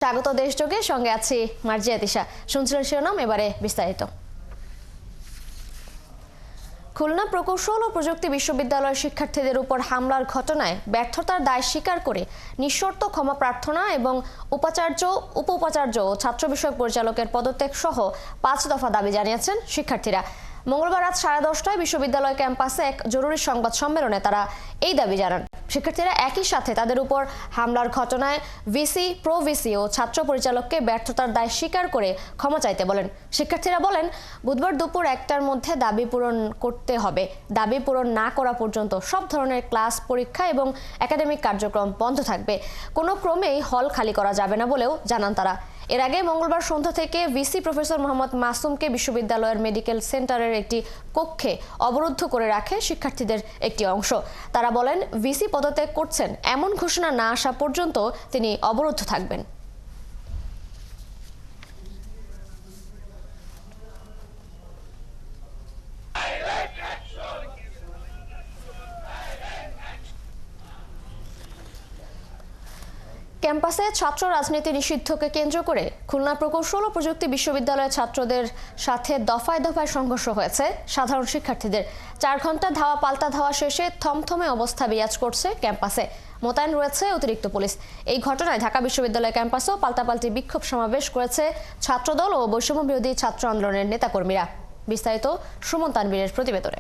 স্বাগত দেশযোগে, সঙ্গে আছি মার্জিয়া তিশা। শুনছিলেন শিরোনাম, এবারে বিস্তারিত। খুলনা প্রকৌশল ও প্রযুক্তি বিশ্ববিদ্যালয়ের শিক্ষার্থীদের উপর হামলার ঘটনায় ব্যর্থতার দায় স্বীকার করে নিঃশর্ত ক্ষমা প্রার্থনা এবং উপাচার্য, উপ উপাচার্য ও ছাত্র বিষয়ক পরিচালকের পদত্যাগ সহ 5 দফা দাবি জানিয়েছেন শিক্ষার্থীরা। মঙ্গলবার রাত 10:30টায় বিশ্ববিদ্যালয় ক্যাম্পাসে এক জরুরি সংবাদ সম্মেলনে তারা এই দাবি জানান। শিক্ষার্থীরা একই সাথে তাদের উপর হামলার ঘটনায় ভিসি, প্রো ভিসি ও ছাত্র পরিচালককে ব্যর্থতার দায় স্বীকার করে ক্ষমা চাইতে বলেন। শিক্ষার্থীরা বলেন, বুধবার দুপুর 1টার মধ্যে দাবি পূরণ করতে হবে। দাবি পূরণ না করা পর্যন্ত সব ধরনের ক্লাস, পরীক্ষা এবং একাডেমিক কার্যক্রম বন্ধ থাকবে। কোনো ক্রমেই হল খালি করা যাবে না বলেও জানান তারা। এর আগে মঙ্গলবার সন্ধ্যা থেকে ভিসি প্রফেসর মোহাম্মদ মাসুমকে বিশ্ববিদ্যালয়ের মেডিকেল সেন্টারের একটি কক্ষে অবরুদ্ধ করে রাখে শিক্ষার্থীদের একটি অংশ। তারা বলেন, ভিসি পদত্যাগ করছেন এমন ঘোষণা না আসা পর্যন্ত তিনি অবরুদ্ধ থাকবেন। ক্যাম্পাসে ছাত্র রাজনীতি নিষিদ্ধকে কেন্দ্র করে খুলনা প্রকৌশল ও প্রযুক্তি বিশ্ববিদ্যালয়ের ছাত্রদের সাথে দফায় দফায় সংঘর্ষ হয়েছে সাধারণ শিক্ষার্থীদের। 4 ঘন্টা ধাওয়া পাল্টা ধাওয়া শেষে থমথমে অবস্থা বিরাজ করছে ক্যাম্পাসে। মোতায়েন রয়েছে অতিরিক্ত পুলিশ। এই ঘটনায় ঢাকা বিশ্ববিদ্যালয় ক্যাম্পাসেও পাল্টাপাল্টি বিক্ষোভ সমাবেশ করেছে ছাত্রদল ও বৈষম্য বিরোধী ছাত্র আন্দোলনের নেতাকর্মীরা। বিস্তারিত সুমন তানভীরের প্রতিবেদনে।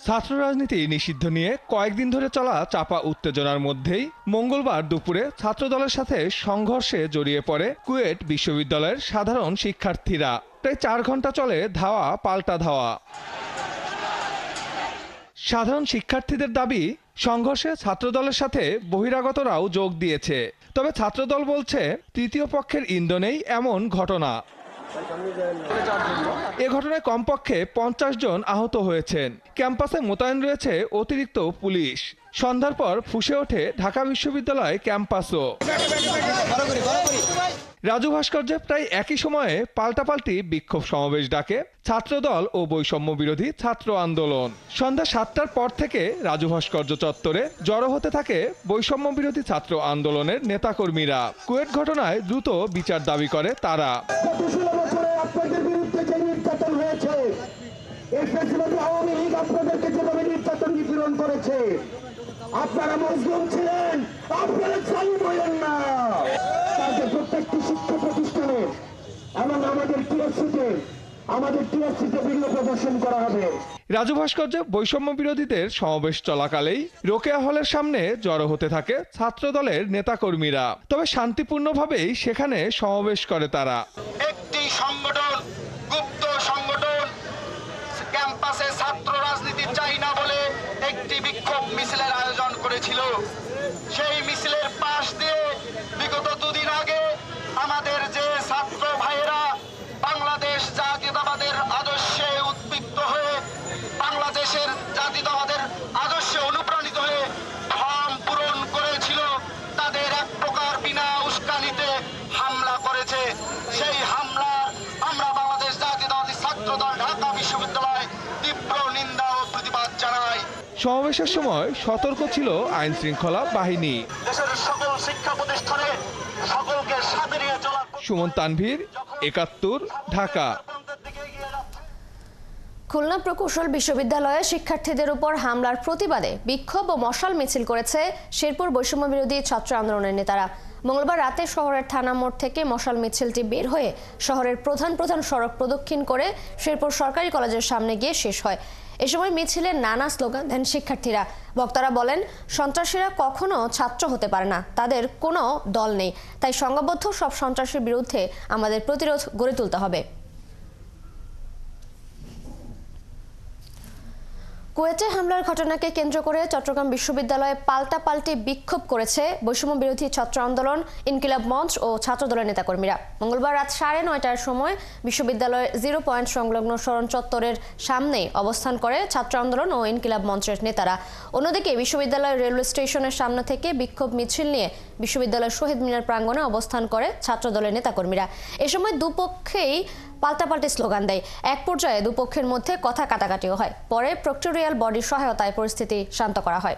ছাত্র রাজনীতি নিষিদ্ধ নিয়ে কয়েকদিন ধরে চলা চাপা উত্তেজনার মধ্যেই মঙ্গলবার দুপুরে ছাত্রদলের সাথে সংঘর্ষে জড়িয়ে পড়ে কুয়েট বিশ্ববিদ্যালয়ের সাধারণ শিক্ষার্থীরা। প্রায় 4 ঘন্টা চলে ধাওয়া পাল্টা ধাওয়া। সাধারণ শিক্ষার্থীদের দাবি, সংঘর্ষে ছাত্রদলের সাথে বহিরাগতরাও যোগ দিয়েছে। তবে ছাত্রদল বলছে, তৃতীয় পক্ষের ইন্ধনেই এমন ঘটনা। এ ঘটনায় কমপক্ষে 50 জন আহত হয়েছেন। ক্যাম্পাসে মোতায়েন রয়েছে অতিরিক্ত পুলিশ। সন্ধ্যার পর ফুঁসে ওঠে ঢাকা বিশ্ববিদ্যালয় ক্যাম্পাসও। রাজু ভাস্কর্যে প্রায় একই সময়ে পাল্টাপাল্টি বিক্ষোভ সমাবেশ ডাকে ছাত্রদল ও বৈষম্য বিরোধী ছাত্র আন্দোলন। সন্ধ্যা 7টার পর থেকে রাজু ভাস্কর্য চত্বরে জড়ো হতে থাকে বৈষম্য বিরোধী ছাত্র আন্দোলনের নেতাকর্মীরা। কুয়েট ঘটনায় দ্রুত বিচার দাবি করে তারা। আপনাদের বিরুদ্ধে যে নির্যাতন হয়েছে, এই ফ্যাসিবাদী আওয়ামী লীগ আপনাদেরকে যেভাবে নির্যাতন নিপীড়ন করেছে, আপনারা মজলুম ছিলেন, আপনারা জালিম হইলেন না। তাদের প্রত্যেকটি শিক্ষা প্রতিষ্ঠানে এবং আমাদের টিএসসিতে ভিন্ন প্রদর্শন করা হবে। রাজু ভাস্কর্যে বৈষম্য বিরোধীদের সমাবেশ চলাকালেই রোকেয়া হলের সামনে জড়ো হতে থাকে ছাত্রদলের নেতাকর্মীরা। তবে শান্তিপূর্ণভাবেই সেখানে সমাবেশ করে তারা। একটি সংগঠন, গুপ্ত সংগঠন, ক্যাম্পাসে ছাত্র রাজনীতি চাই না বলে একটি বিক্ষোভ মিছিলের আয়োজন করেছিল। সেই মিছিলের পাশ দিয়ে বিগত 2 দিন আগে আমাদের যে ছাত্র ভাইয়েরা বাংলাদেশ জাতীয়তাবাদের আদর্শে উদ্বুদ্ধ হয়ে, বাংলাদেশের জাতীয়তাবাদের আদর্শে অনুপ্রাণিত হয়ে ফর্ম পূরণ করেছিল, তাদের এক প্রকার বিনা উস্কানিতে হামলা করেছে। সেই হামলা আমরা বাংলাদেশ জাতীয়তাবাদী ছাত্রদল ঢাকা বিশ্ববিদ্যালয় তীব্র নিন্দা ও প্রতিবাদ জানাই। সমাবেশের সময় সতর্ক ছিল আইন শৃঙ্খলা বাহিনী। দেশের সকল শিক্ষা প্রতিষ্ঠানে সকলকে সাথে নিয়ে চলা। সুমন তানভীর, 71, ঢাকা। খুলনা প্রকৌশল বিশ্ববিদ্যালয়ে শিক্ষার্থীদের উপর হামলার প্রতিবাদে বিক্ষোভ ও মশাল মিছিল করেছে শেরপুর বৈষম্য বিরোধী ছাত্র আন্দোলনের নেতারা। মঙ্গলবার রাতে শহরের থানা মোড় থেকে মশাল মিছিলটি বের হয়ে শহরের প্রধান সড়ক প্রদক্ষিণ করে শেরপুর সরকারি কলেজের সামনে গিয়ে শেষ হয়। এ সময় মিছিলে নানা স্লোগান দেন শিক্ষার্থীরা। বক্তারা বলেন, সন্ত্রাসীরা কখনো ছাত্র হতে পারে না, তাদের কোনো দল নেই। তাই সংঘবদ্ধ সব সন্ত্রাসীর বিরুদ্ধে আমাদের প্রতিরোধ গড়ে তুলতে হবে। কুয়েটে হামলার ঘটনাকে কেন্দ্র করে চট্টগ্রাম বিশ্ববিদ্যালয়ে পাল্টাপাল্টি বিক্ষোভ করেছে বৈষম্য বিরোধী ছাত্র আন্দোলন, ইনকিলাব মঞ্চ ও ছাত্রদলের নেতাকর্মীরা। মঙ্গলবার রাত 9:30টার সময় বিশ্ববিদ্যালয়ের 0 পয়েন্ট সংলগ্ন স্মরণ চত্বরের সামনে অবস্থান করে ছাত্র আন্দোলন ও ইনকিলাব মঞ্চের নেতারা। অন্যদিকে বিশ্ববিদ্যালয়ের রেলওয়ে স্টেশনের সামনে থেকে বিক্ষোভ মিছিল নিয়ে বিশ্ববিদ্যালয়ের শহীদ মিনার প্রাঙ্গণে অবস্থান করে ছাত্রদলের নেতাকর্মীরা। এ সময় দুপক্ষেই পাল্টাপাল্টি স্লোগান দেয়। এক পর্যায়ে দুপক্ষের মধ্যে কথা কাটাকাটিও হয়। পরে প্রক্টোরিয়াল বডির সহায়তায় পরিস্থিতি শান্ত করা হয়।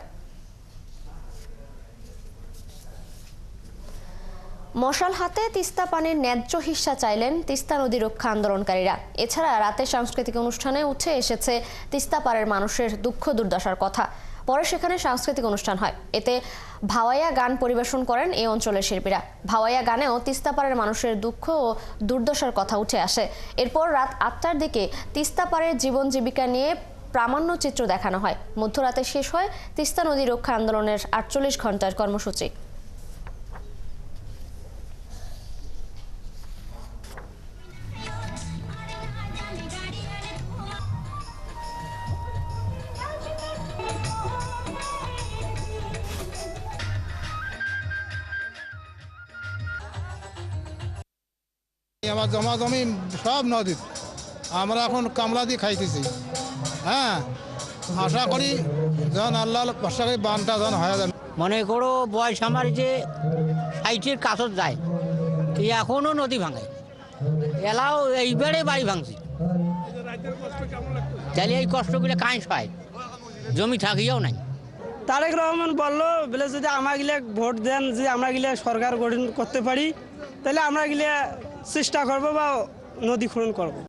মশাল হাতে তিস্তা পানির ন্যায্য হিস্সা চাইলেন তিস্তা নদী রক্ষা আন্দোলনকারীরা। এছাড়া রাতে সাংস্কৃতিক অনুষ্ঠানে উঠে এসেছে তিস্তা পাড়ের মানুষের দুঃখ দুর্দশার কথা। পরে সেখানে সাংস্কৃতিক অনুষ্ঠান হয়। এতে ভাওয়াইয়া গান পরিবেশন করেন এই অঞ্চলের শিল্পীরা। ভাওয়াইয়া গানেও তিস্তা পাড়ের মানুষের দুঃখ ও দুর্দশার কথা উঠে আসে। এরপর রাত 8টার দিকে তিস্তা পাড়ের জীবন জীবিকা নিয়ে প্রামাণ্য চিত্র দেখানো হয়। মধ্যরাতে শেষ হয় তিস্তা নদী রক্ষা আন্দোলনের 48 ঘন্টার কর্মসূচি। আমার জমা জমি সব নদীর, আমরা এখন কামলা দিয়ে খাইতেছি। হ্যাঁ, আশা করি যখন আল্লাহ ভরসা করে বানটা যখন হয়ে যাবে। মনে করো বয়স আমার যে 60-এর কাছত যায়, এখনো নদী ভাঙে, এলাও এইবারে বাড়ি ভাঙছে। তাহলে এই কষ্টগুলো কাঁস হয়, জমি থাকিও নাই। তারেক রহমান বললো বলে যদি আমরা গিলে ভোট দেন, যে আমরা গিলে সরকার গঠন করতে পারি, তাহলে আমরা গিলে চেষ্টা করবো বা নদী খনন করবো।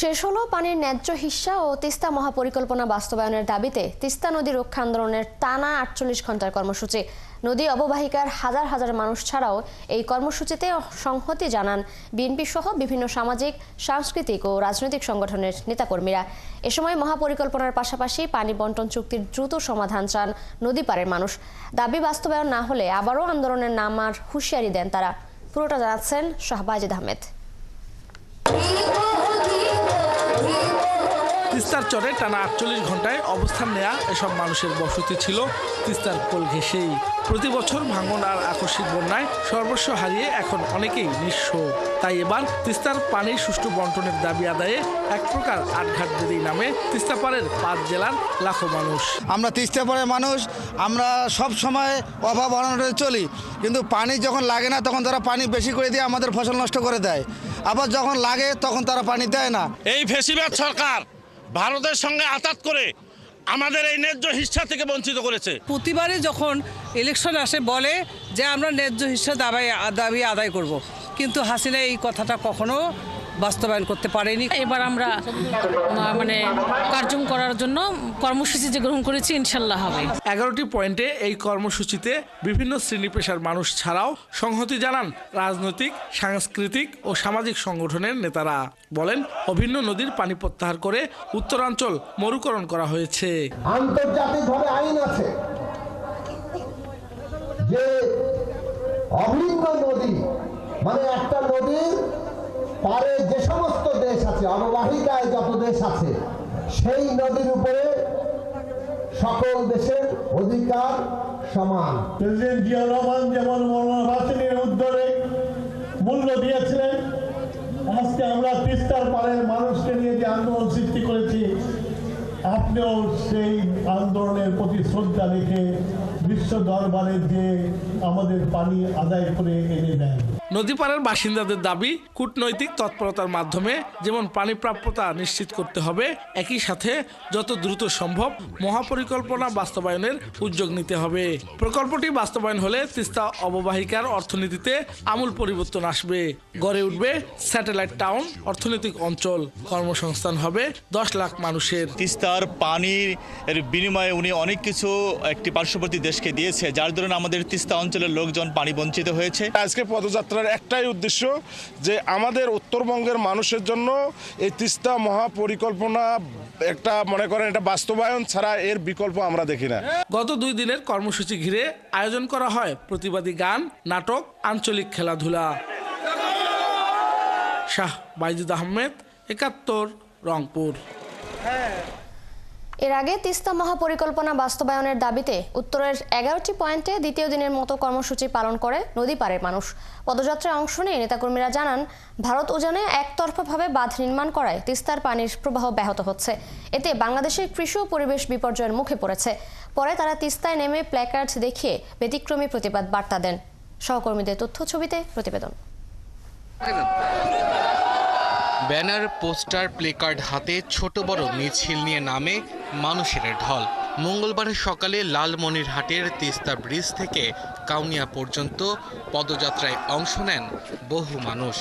শেষ হলো পানির ন্যায্য হিস্সা ও তিস্তা মহাপরিকল্পনা বাস্তবায়নের দাবিতে তিস্তা নদী রক্ষা আন্দোলনের টানা 48 ঘন্টার কর্মসূচি। নদী অববাহিকার হাজার হাজার মানুষ ছাড়াও এই কর্মসূচিতে সংহতি জানান বিএনপি সহ বিভিন্ন সামাজিক, সাংস্কৃতিক ও রাজনৈতিক সংগঠনের নেতাকর্মীরা। এ সময় মহাপরিকল্পনার পাশাপাশি পানি বন্টন চুক্তির দ্রুত সমাধান চান নদী পাড়ের মানুষ। দাবি বাস্তবায়ন না হলে আবারও আন্দোলনের নামার হুঁশিয়ারি দেন তারা। পুরোটা জানাচ্ছেন শাহবাজিদ আহমেদ। তিস্তার চরে টানা 48 ঘন্টায় অবস্থান নেয়া এসব মানুষের বসতি ছিল তিস্তার কোল ঘেঁষেই। প্রতি বছর ভাঙন আর আকস্মিক বন্যায় সর্বস্ব হারিয়ে এখন অনেকেই নিঃস্ব। তাই এবার তিস্তার পানির সুষ্ঠু বন্টনের দাবি আদায়ে এক প্রকার আটঘাট দিদি নামে তিস্তা পাড়ের 5 জেলার লাখো মানুষ। আমরা তিস্তা পাড়ের মানুষ, আমরা সব সময় অভাব অনটনে চলি, কিন্তু পানি যখন লাগে না তখন তারা পানি বেশি করে দিয়ে আমাদের ফসল নষ্ট করে দেয়, আবার যখন লাগে তখন তারা পানি দেয় না। এই ফ্যাসিবাদ সরকার ভারতের সঙ্গে আতাত করে আমাদের এই ন্যায্য হিস্সা থেকে বঞ্চিত করেছে। প্রতিবারে যখন ইলেকশন আসে বলে যে আমরা ন্যায্য হিস্সা দাবি আদায় করব, কিন্তু হাসিনা এই কথাটা কখনো বাস্তবায়ন করতে পারেনি। এবার আমরা মানে কার্যক্রম করার জন্য কর্মসূচি যে গ্রহণ করেছি, ইনশাল্লাহ হবে। 11টি পয়েন্টে এই কর্মসূচিতে বিভিন্ন শ্রেণী পেশার মানুষ ছাড়াও সংহতি জানান রাজনৈতিক, সাংস্কৃতিক ও সামাজিক সংগঠনের নেতারা। বলেন, অভিন্ন নদীর পানি প্রত্যাহার করে উত্তরাঞ্চল মরুকরণ করা হয়েছে। আন্তর্জাতিকভাবে আইন আছে যে অভিন্ন নদী মানে একটা নদীর পারে যে সমস্ত দেশ আছে, অববাহিকায় যত দেশ আছে, সেই নদীর উপরে সকল দেশের অধিকার সমান। প্রেসিডেন্ট জিয়া রহমান যেমন মৌলানা ভাসানীর উদ্যোগে মূল্য দিয়েছিলেন, আজকে আমরা তিস্তার পাড়ের মানুষকে নিয়ে যে আন্দোলন সৃষ্টি করেছি, আপনিও সেই আন্দোলনের প্রতি শ্রদ্ধা রেখে বিশ্ব দরবারে যে আমাদের পানি আদায় করে এনে দেন। নদীপাড়ের বাসিন্দাদের দাবি, কূটনৈতিক তৎপরতার মাধ্যমে যেমন পানি প্রাপ্যতা নিশ্চিত করতে হবে, একই সাথে যত দ্রুত সম্ভব মহাপরিকল্পনা বাস্তবায়নের উদ্যোগ নিতে হবে। প্রকল্পটি বাস্তবায়ন হলে তিস্তা অববাহিকার অর্থনীতিতে আমূল পরিবর্তন আসবে। গড়ে উঠবে স্যাটেলাইট টাউন অর্থনৈতিক অঞ্চল, কর্মসংস্থান হবে 10 লাখ মানুষের। তিস্তার পানির বিনিময়ে উনি অনেক কিছু একটি পার্শ্ববর্তী দেশকে দিয়েছে, যার দরুন আমাদের তিস্তা অঞ্চলের লোকজন পানি বঞ্চিত হয়েছে। আজকে পদযাত্রার একটাই উদ্দেশ্য যে আমাদের উত্তরবঙ্গের মানুষের জন্য এই তিস্তা মহাপরিকল্পনা একটা মনে করেন এটা বাস্তবায়ন ছাড়া এর বিকল্প আমরা দেখি না। গত 2 দিনের কর্মসূচি ঘিরে আয়োজন করা হয় প্রতিবাদী গান, নাটক, আঞ্চলিক খেলাধুলা। শাহবাজিদ আহমেদ, 71, রংপুর। এর আগে তিস্তা মহাপরিকল্পনা বাস্তবায়নের দাবিতে উত্তরের 11টি পয়েন্টে দ্বিতীয় দিনের মতো কর্মসূচি পালন করে নদী পাড়ের মানুষ। পদযাত্রায় অংশ নিয়ে নেতাকর্মীরা জানান, ভারত উজানে একতরফাভাবে বাঁধ নির্মাণ করায় তিস্তার পানির প্রবাহ ব্যাহত হচ্ছে। এতে বাংলাদেশের কৃষি ও পরিবেশ বিপর্যয়ের মুখে পড়েছে। পরে তারা তিস্তায় নেমে প্ল্যাকার্ড দেখিয়ে ব্যতিক্রমী প্রতিবাদ বার্তা দেন। সহকর্মীদের তথ্য ছবিতে প্রতিবেদন। ব্যানার, পোস্টার, প্লেকার্ড হাতে ছোট বড় মিছিল নিয়ে নামে মানুষের ঢল। মঙ্গলবার সকালে লালমনিরহাটের তিস্তা ব্রিজ থেকে কাউনিয়া পর্যন্ত পদযাত্রায় অংশ নেন বহু মানুষ।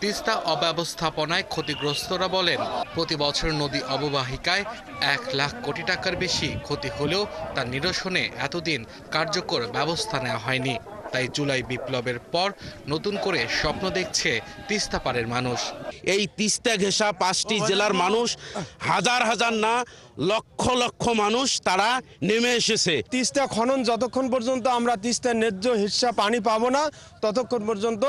তিস্তা অব্যবস্থাপনায় ক্ষতিগ্রস্তরা বলেন, প্রতি বছর নদী অববাহিকায় 1 লাখ কোটি টাকার বেশি ক্ষতি হলেও তা নিরসনে এতদিন কার্যকর ব্যবস্থা নেওয়া হয়নি। তাই জুলাই বিপ্লবের পর নতুন করে স্বপ্ন দেখছে তিস্তা পাড়ের মানুষ। এই তিস্তা ঘেঁষা 5টি জেলার মানুষ, হাজার হাজার না লক্ষ লক্ষ মানুষ তারা নেমে এসেছে। তিস্তা খনন যতক্ষণ পর্যন্ত আমরা তিস্তার ন্যায্য হিস্সা পানি পাবো না, ততক্ষণ পর্যন্ত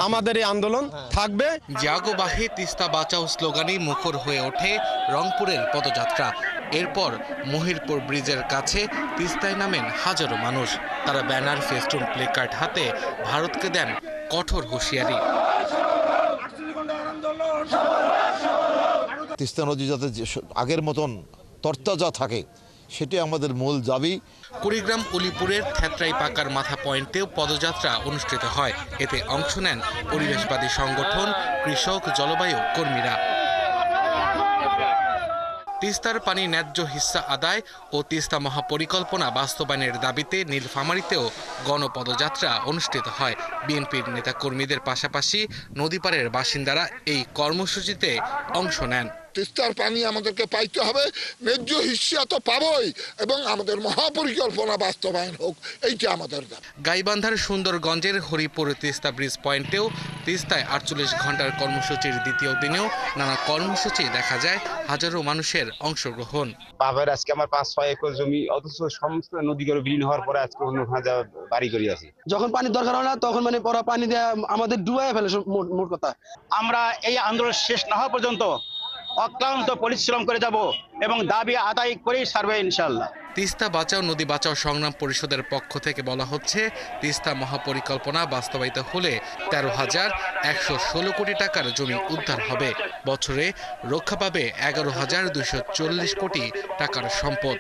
আমাদের এই আন্দোলন থাকবে। জাগো বাহে তিস্তা বাঁচাও স্লোগানে মুখর হয়ে ওঠে রংপুরের পদযাত্রা। এরপর মহিরপুর ব্রিজের কাছে তিস্তায় নামেন হাজারো মানুষ। তারা ব্যানার, ফেস্টুন, প্লেকার্ড হাতে ভারতকে দেন কঠোর হুঁশিয়ারি। তিস্তা নদী যাতে আগের মতন তরতাজা থাকে, সেটি আমাদের মূল দাবি। কুড়িগ্রাম উলিপুরের থেত্রাই পাকার মাথা পয়েন্টেও পদযাত্রা অনুষ্ঠিত হয়। এতে অংশ নেন পরিবেশবাদী সংগঠন, কৃষক, জলবায়ু কর্মীরা। তিস্তার পানি ন্যায্য হিস্সা আদায় ও তিস্তা মহাপরিকল্পনা বাস্তবায়নের দাবিতে নীলফামারীতেও গণপদযাত্রা অনুষ্ঠিত হয়। বিএনপির নেতাকর্মীদের পাশাপাশি নদীপাড়ের বাসিন্দারা এই কর্মসূচিতে অংশ নেন। তিস্তার পানি আমাদেরকে পাইতে হবে, ন্যায্য হিস্সা তো পাবই, এবং আমাদের মহাপরিকল্পনা বাস্তবায়ন হোক, এইটা আমাদের দাবি। গাইবান্ধার সুন্দরগঞ্জের হরিপুর তিস্তা ব্রিজ পয়েন্টেও তিস্তায় 48 ঘন্টার কর্মসূচির দ্বিতীয় দিনেও নানা কর্মসূচি দেখা যায়, হাজারো মানুষের অংশগ্রহণ। বাবার আজকে আমার 5-6 একর জমি, অথচ সমস্ত নদীগুলো বিলীন হওয়ার পরে আজকে অন্য বাড়ি করে আছি। যখন পানির দরকার হয় না, তখন মানে পরা পানি দেয়া আমাদের ডুবাই ফেলে মোট কথা। আমরা এই আন্দোলন শেষ না হওয়া পর্যন্ত অক্লান্ত পরিশ্রম করে যাব এবং দাবি আদায় করেই ছাড়বে ইনশাআল্লাহ। তিস্তা বাঁচাও নদী বাঁচাও সংগ্রাম পরিষদের পক্ষ থেকে বলা হচ্ছে, তিস্তা মহাপরিকল্পনা বাস্তবায়িত হলে 13,116 কোটি টাকার জমি উদ্ধার হবে। বছরে রক্ষা পাবে 11,240 কোটি টাকার সম্পদ।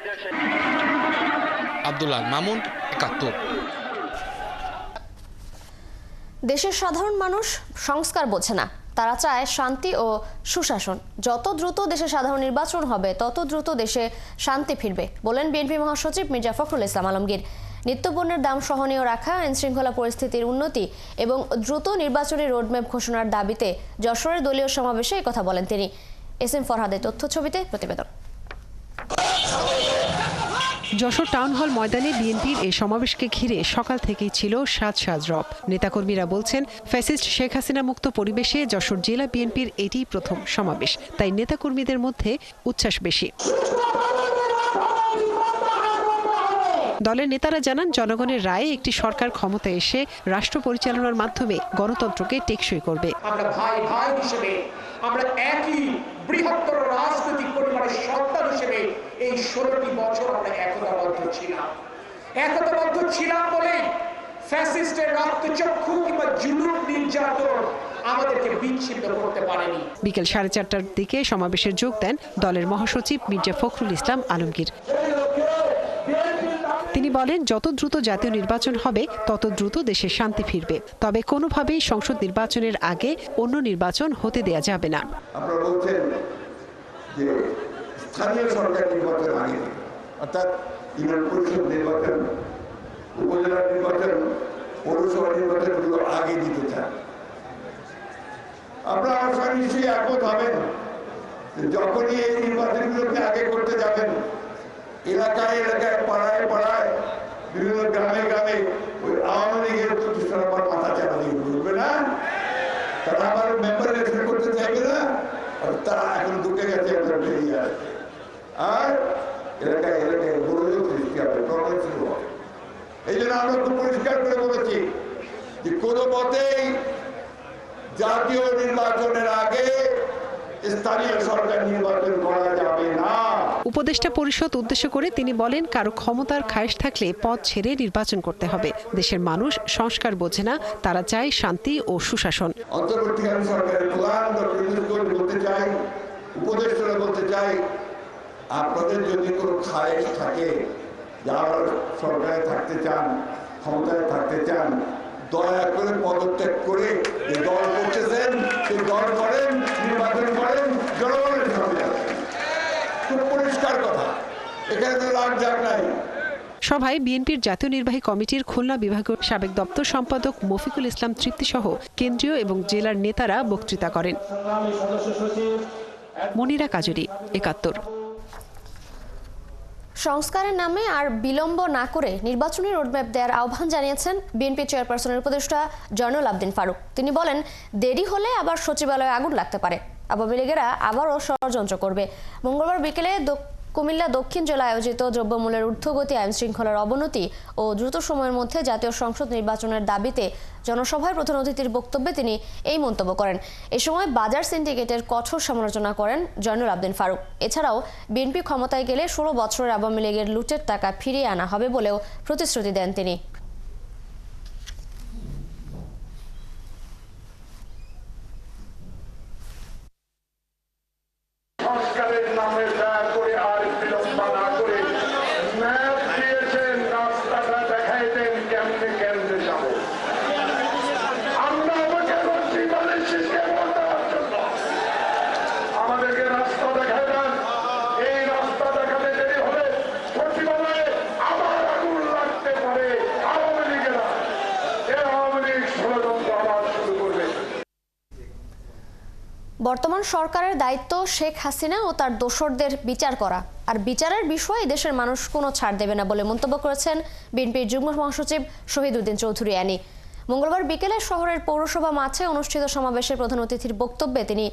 আব্দুল্লাহ মামুন, 71। দেশের সাধারণ মানুষ সংস্কার বোঝে না, তারা চায় শান্তি ও সুশাসন। যত দ্রুত দেশে সাধারণ নির্বাচন হবে, তত দ্রুত দেশে শান্তি ফিরবে বলেন বিএনপি মহাসচিব মির্জা ফখরুল ইসলাম আলমগীর। নিত্যপণ্যের দাম সহনীয় রাখা, আইনশৃঙ্খলা পরিস্থিতির উন্নতি এবং দ্রুত নির্বাচনী রোডম্যাপ ঘোষণার দাবিতে যশোরের দলীয় সমাবেশে একথা বলেন তিনি। এস এম ফরহাদের তথ্য ছবিতে প্রতিবেদন। যশোর টাউন হল ময়দানে বিএনপির এই সমাবেশকে ঘিরে সকাল থেকেই ছিল সাজ রব। নেতাকর্মীরা বলছেন, ফ্যাসিস্ট শেখ হাসিনা মুক্ত পরিবেশে যশোর জেলা বিএনপির এটিই প্রথম সমাবেশ, তাই নেতাকর্মীদের মধ্যে উচ্ছ্বাস বেশি। দলের নেতারা জানান, জনগণের রায়ে একটি সরকার ক্ষমতায় এসে রাষ্ট্র পরিচালনার মাধ্যমে গণতন্ত্রকে টেকসই করবে। আমরা ভাই ভাই হিসেবে, আমরা একই বৃহত্তর রাজনৈতিক পরিবারের সন্তান হিসেবে এই 16টি বছর আমরা একতাবদ্ধ ছিলাম বলে ফ্যাসিস্টের রক্তচক্ষু কিংবা জুলুম নির্যাতন আমাদেরকে বিচ্ছিন্ন করতে পারেনি। বিকেল 4:30টার দিকে সমাবেশে যোগ দেন দলের মহাসচিব মির্জা ফখরুল ইসলাম আলমগীর। তিনি বলেন, যত দ্রুত জাতীয় নির্বাচন হবে, তত দ্রুত দেশে শান্তি ফিরবে। তবে কোনোভাবেই সংসদ নির্বাচনের আগে অন্য নির্বাচন হতে দেয়া যাবে না। আপনারা বলছেন যে স্থানীয় সরকার নির্বাচন আগে, অর্থাৎ ইউনিয়ন পরিষদ নির্বাচন, উপজেলা নির্বাচন, পৌরসভা নির্বাচনগুলো আগে দিতে চান। আপনারা আমার সঙ্গে নিশ্চয়ই একমত হবেন, যখনই এই নির্বাচনগুলোকে আগে করতে যাবেন, এলাকায় এলাকায়, পাড়ায় পাড়ায়, বিভিন্ন গ্রামে গ্রামে ওই আওয়ামী লীগের প্রতিষ্ঠান আবার মাথা চাপা দিয়ে ঘুরবে না, তারা আবার মেম্বার ইলেকশন করতে চাইবে না, আর তারা এখন ঢুকে গেছে, বেরিয়ে আসবে, আর এলাকায় এলাকায় গোলযোগ সৃষ্টি হবে, প্রবলেম শুরু হবে। এই জন্য আমরা খুব পরিষ্কার করে বলেছি যে কোনো মতেই জাতীয় নির্বাচনের আগে স্থানীয় সরকার নির্বাচন করা যাবে না। উপদেষ্টা পরিষদ উদ্দেশ্য করে তিনি বলেন, কারো ক্ষমতার খায়েশ থাকলে পদ ছেড়ে নির্বাচন করতে হবে। দেশের মানুষ সংস্কার বোঝে না, তারা চায় শান্তি ও সুশাসন। অন্তর্বর্তীকালীন সরকারের প্রধান বলতে চাই, উপদেষ্টারা বলতে চাই, আপনাদের যদি কোনো খায়েশ থাকে, যারা সরকারে থাকতে চান, ক্ষমতায় থাকতে চান, দয়া করে পদত্যাগ করে যে দল করতেছেন সেই দল করেন, নির্বাচন করেন, জনগণের সামনে খুব পরিষ্কার রাখার কথা, এখানে তো লাট ঝাট নাই। সভায় বিএনপির জাতীয় নির্বাহী কমিটির খুলনা বিভাগীয় সাবেক দপ্তর সম্পাদক মফিকুল ইসলাম তৃপ্তি সহ কেন্দ্রীয় এবং জেলার নেতারা বক্তৃতা করেন। মনিরা কাজরি, ৭১। সংস্কারের নামে আর বিলম্ব না করে নির্বাচনী রোডম্যাপ দেওয়ার আহ্বান জানিয়েছেন বিএনপি চেয়ারপারসনের উপদেষ্টা জয়নুল আবদিন ফারুক। তিনি বলেন, দেরি হলে আবার সচিবালয়ে আগুন লাগতে পারে, আওয়ামী লীগেরা আবারও ষড়যন্ত্র করবে। মঙ্গলবার বিকেলে কুমিল্লা দক্ষিণ জেলায় আয়োজিত দ্রব্যমূল্যের ঊর্ধ্বগতি, আইন শৃঙ্খলার অবনতি ও দ্রুত সময়ের মধ্যে জাতীয় সংসদ নির্বাচনের দাবিতে জনসভায় প্রধান অতিথির বক্তব্যে তিনি এই মন্তব্য করেন। এ সময় বাজার সিন্ডিকেটের কঠোর সমালোচনা করেন জয়নুল আবদিন ফারুক। এছাড়াও বিএনপি ক্ষমতায় গেলে ১৬ বছরের আওয়ামী লীগের লুটের টাকা ফিরিয়ে আনা হবে বলেও প্রতিশ্রুতি দেন তিনি। সংস্কারের নামে দয়া করে আর বিলম্ব না করে ম্যাপ দিয়েছেন, রাস্তাটা দেখাই দেন কেমনে কেমনে যাব। আমরা আমাকে করছি দলের সিস্টেম দেওয়ার জন্য, আমাদেরকে রাস্তা দেখাই দেন। এই রাস্তা দেখাতে দেরি হলে সচিবালয়ে আবার আগুন লাগতে পারে। আওয়ামী লীগেরা আওয়ামী লীগ ষড়যন্ত্র আবার শুরু করবে। বর্তমান সরকারের দায়িত্ব শেখ হাসিনা ও তার দোসরদের বিচার করা, আর বিচারের বিষয়ে দেশের মানুষ কোনো ছাড় দেবে না বলে মন্তব্য করেছেন বিএনপির যুগ্ম মহাসচিব শহীদ উদ্দিন চৌধুরী অ্যানি। মঙ্গলবার বিকেলে শহরের পৌরসভা মাঠে অনুষ্ঠিত সমাবেশে প্রধান অতিথির বক্তব্যে তিনি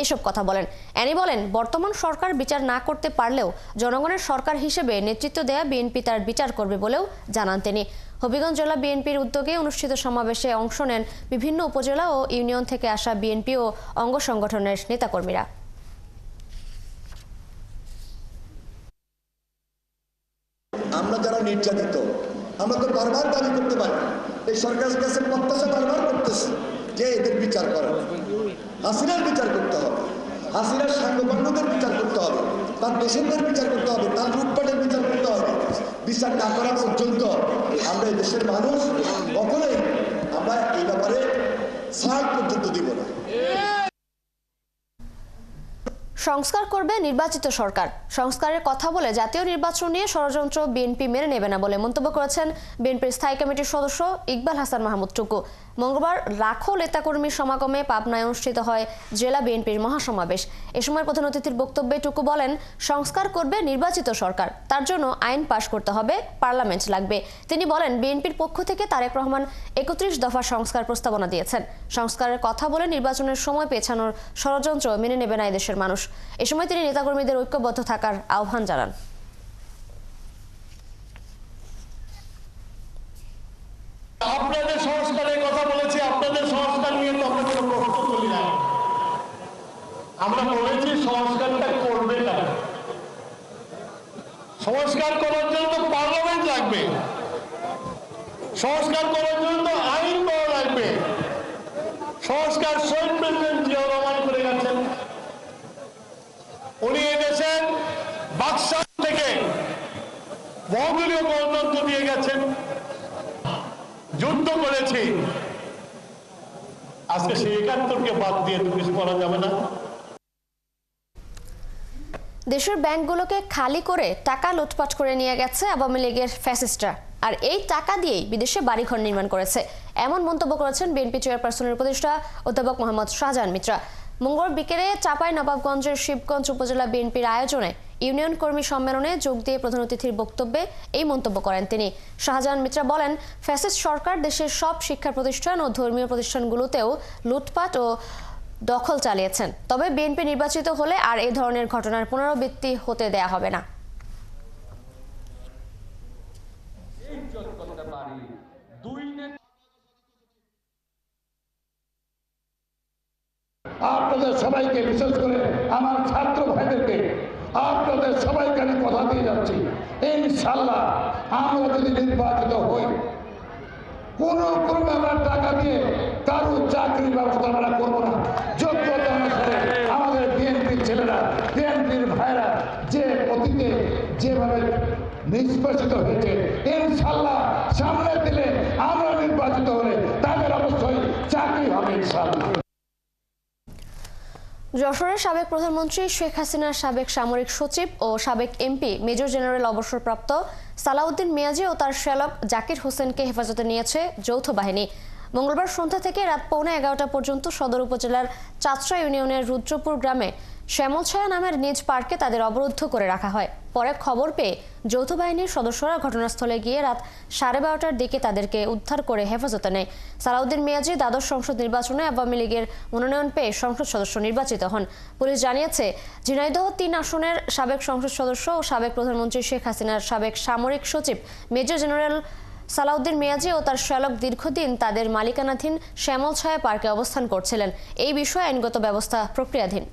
এসব কথা বলেন। অ্যানি বলেন, বর্তমান সরকার বিচার না করতে পারলেও জনগণের সরকার হিসেবে নেতৃত্ব দেয়া বিএনপি তার বিচার করবে বলেও জানান তিনি। হবিগঞ্জ জেলা বিএনপির উদ্যোগে অনুষ্ঠিত সমাবেশে অংশ নেন বিভিন্ন উপজেলা ও ইউনিয়ন থেকে আসা বিএনপি ও অঙ্গ সংগঠনের নেতাকর্মীরা। আমরা যারা নির্যাতিত, আমরা তো বারবার দাবি করতে পারি, এই সরকারের কাছে প্রত্যাশা বারবার করতেছি যে এদের বিচার করেন, হাসিনার বিচার করতে হবে, হাসিনার সাংবাদিকদের বিচার করতে হবে, তার দেশের বিচার করতে হবে, তার লুটপাটের বিচার করতে হবে। বিচার না করা পর্যন্ত আমরা এই দেশের মানুষ কখনোই আমরা এই ব্যাপারে ছাড় পর্যন্ত দিব না। সংস্কার করবে নির্বাচিত সরকার, সংস্কারের কথা বলে জাতীয় নির্বাচন নিয়ে ষড়যন্ত্র বিএনপি মেনে নেবে না বলে মন্তব্য করেছেন বিএনপির স্থায়ী কমিটির সদস্য ইকবাল হাসান মাহমুদ টুকু। মঙ্গলবার লাখো নেতাকর্মীর সমাগমে পাবনায় অনুষ্ঠিত হয় জেলা বিএনপির মহাসমাবেশ। এ সময় প্রধান অতিথির বক্তব্যে টুকু বলেন, সংস্কার করবে নির্বাচিত সরকার, তার জন্য আইন পাশ করতে হবে, পার্লামেন্ট লাগবে। তিনি বলেন, বিএনপির পক্ষ থেকে তারেক রহমান ৩১ দফা সংস্কার প্রস্তাবনা দিয়েছেন। সংস্কারের কথা বলে নির্বাচনের সময় পেছানোর ষড়যন্ত্র মেনে নেবে না এদেশের মানুষ। এ সময় তিনি নেতাকর্মীদের ঐক্যবদ্ধ থাকার আহ্বান জানান। আপনাদের সংস্কারের কথা বলেছি, আপনাদের সংস্কার নিয়ে তো আমরা কোনো প্রশ্ন তুলি না। আমরা বলেছি সংস্কারটা করবে না, সংস্কার করার জন্য পার্লামেন্ট লাগবে, সংস্কার করার জন্য আইন পাওয়া লাগবে। সংস্কার শহীদ প্রেসিডেন্ট জিয়া রহমান করে গেছেন। উনি এনেছেন বাক্সার থেকে বহুদলীয় গণতন্ত্র দিয়ে গেছেন, যুদ্ধ করেছি। আজকে সেই ৭১কে বাদ দিয়ে তো কিছু করা যাবে না। দেশের ব্যাংকগুলোকে খালি করে টাকা লুটপাট করে নিয়ে গেছে আওয়ামী লীগের ফ্যাসিস্টরা, আর এই টাকা দিয়েই বিদেশে বাড়িঘর নির্মাণ করেছে, এমন মন্তব্য করেছেন বিএনপি চেয়ারপারসনের উপদেষ্টা অধ্যাপক মোহাম্মদ শাহজাহান মিত্রা। মঙ্গলবার বিকেলে চাঁপাইনবাবগঞ্জের শিবগঞ্জ উপজেলা বিএনপির আয়োজনে ইউনিয়ন কর্মী সম্মেলনে যোগ দিয়ে প্রধান অতিথির বক্তব্যে এই মন্তব্য করেন তিনি। শাহজাহান মিত্রা বলেন, ফ্যাসিস্ট সরকার দেশের সব শিক্ষা প্রতিষ্ঠান ও ধর্মীয় প্রতিষ্ঠানগুলোতেও লুটপাট ও দখল চালিয়েছেন। তবে বিএনপি নির্বাচিত হলে আর এই ধরনের ঘটনার পুনরাবৃত্তি হতে দেয়া হবে না। আপনাদের সবাইকে, বিশেষ করে আমার ছাত্র ভাইদেরকে, আপনাদের সবাইকে আমি কথা দিয়ে যাচ্ছি, ইনশাল্লাহ আমরা যদি নির্বাচিত হই, কোনো ক্রমে আমরা টাকা দিয়ে কারো চাকরির ব্যবস্থা আমরা করবো না। যোগ্যতা অনুসারে আমাদের বিএনপির ছেলেরা, বিএনপির ভাইরা যে অতীতে যেভাবে নিষ্পেষিত হয়েছে, ইনশাল্লাহ সামনে দিলে আমরা নির্বাচিত হলে তাদের অবশ্যই চাকরি হবে ইনশাল্লাহ। যশোরের সাবেক প্রধানমন্ত্রী শেখ হাসিনার সাবেক সামরিক সচিব ও সাবেক এমপি মেজর জেনারেল অবসরপ্রাপ্ত সালাউদ্দিন মিয়াজি ও তার শ্যালক জাকির হোসেনকে হেফাজতে নিয়েছে যৌথ বাহিনী। মঙ্গলবার সন্ধ্যা থেকে রাত 11:15 পর্যন্ত সদর উপজেলার চাচরা ইউনিয়নের রুদ্রপুর গ্রামে শ্যামলছায়া নামের নিজ পার্কে তাদের অবরুদ্ধ করে রাখা হয়। পরে খবর পেয়ে যৌথ বাহিনীর সদস্যরা ঘটনাস্থলে গিয়ে রাত 12:30টার দিকে তাদেরকে উদ্ধার করে হেফাজতে নেয়। সালাউদ্দিন মিয়াজি দ্বাদশ সংসদ নির্বাচনে আওয়ামী লীগের মনোনয়ন পেয়ে সংসদ সদস্য নির্বাচিত হন। পুলিশ জানিয়েছে, ঝিনাইদহ 3 আসনের সাবেক সংসদ সদস্য ও সাবেক প্রধানমন্ত্রী শেখ হাসিনার সাবেক সামরিক সচিব মেজর জেনারেল সালাউদ্দিন মিয়াজি ও তার শ্যালক দীর্ঘদিন তাদের মালিকানাধীন শ্যামলছায়া পার্কে অবস্থান করছিলেন। এই বিষয়ে আইনগত ব্যবস্থা প্রক্রিয়াধীন।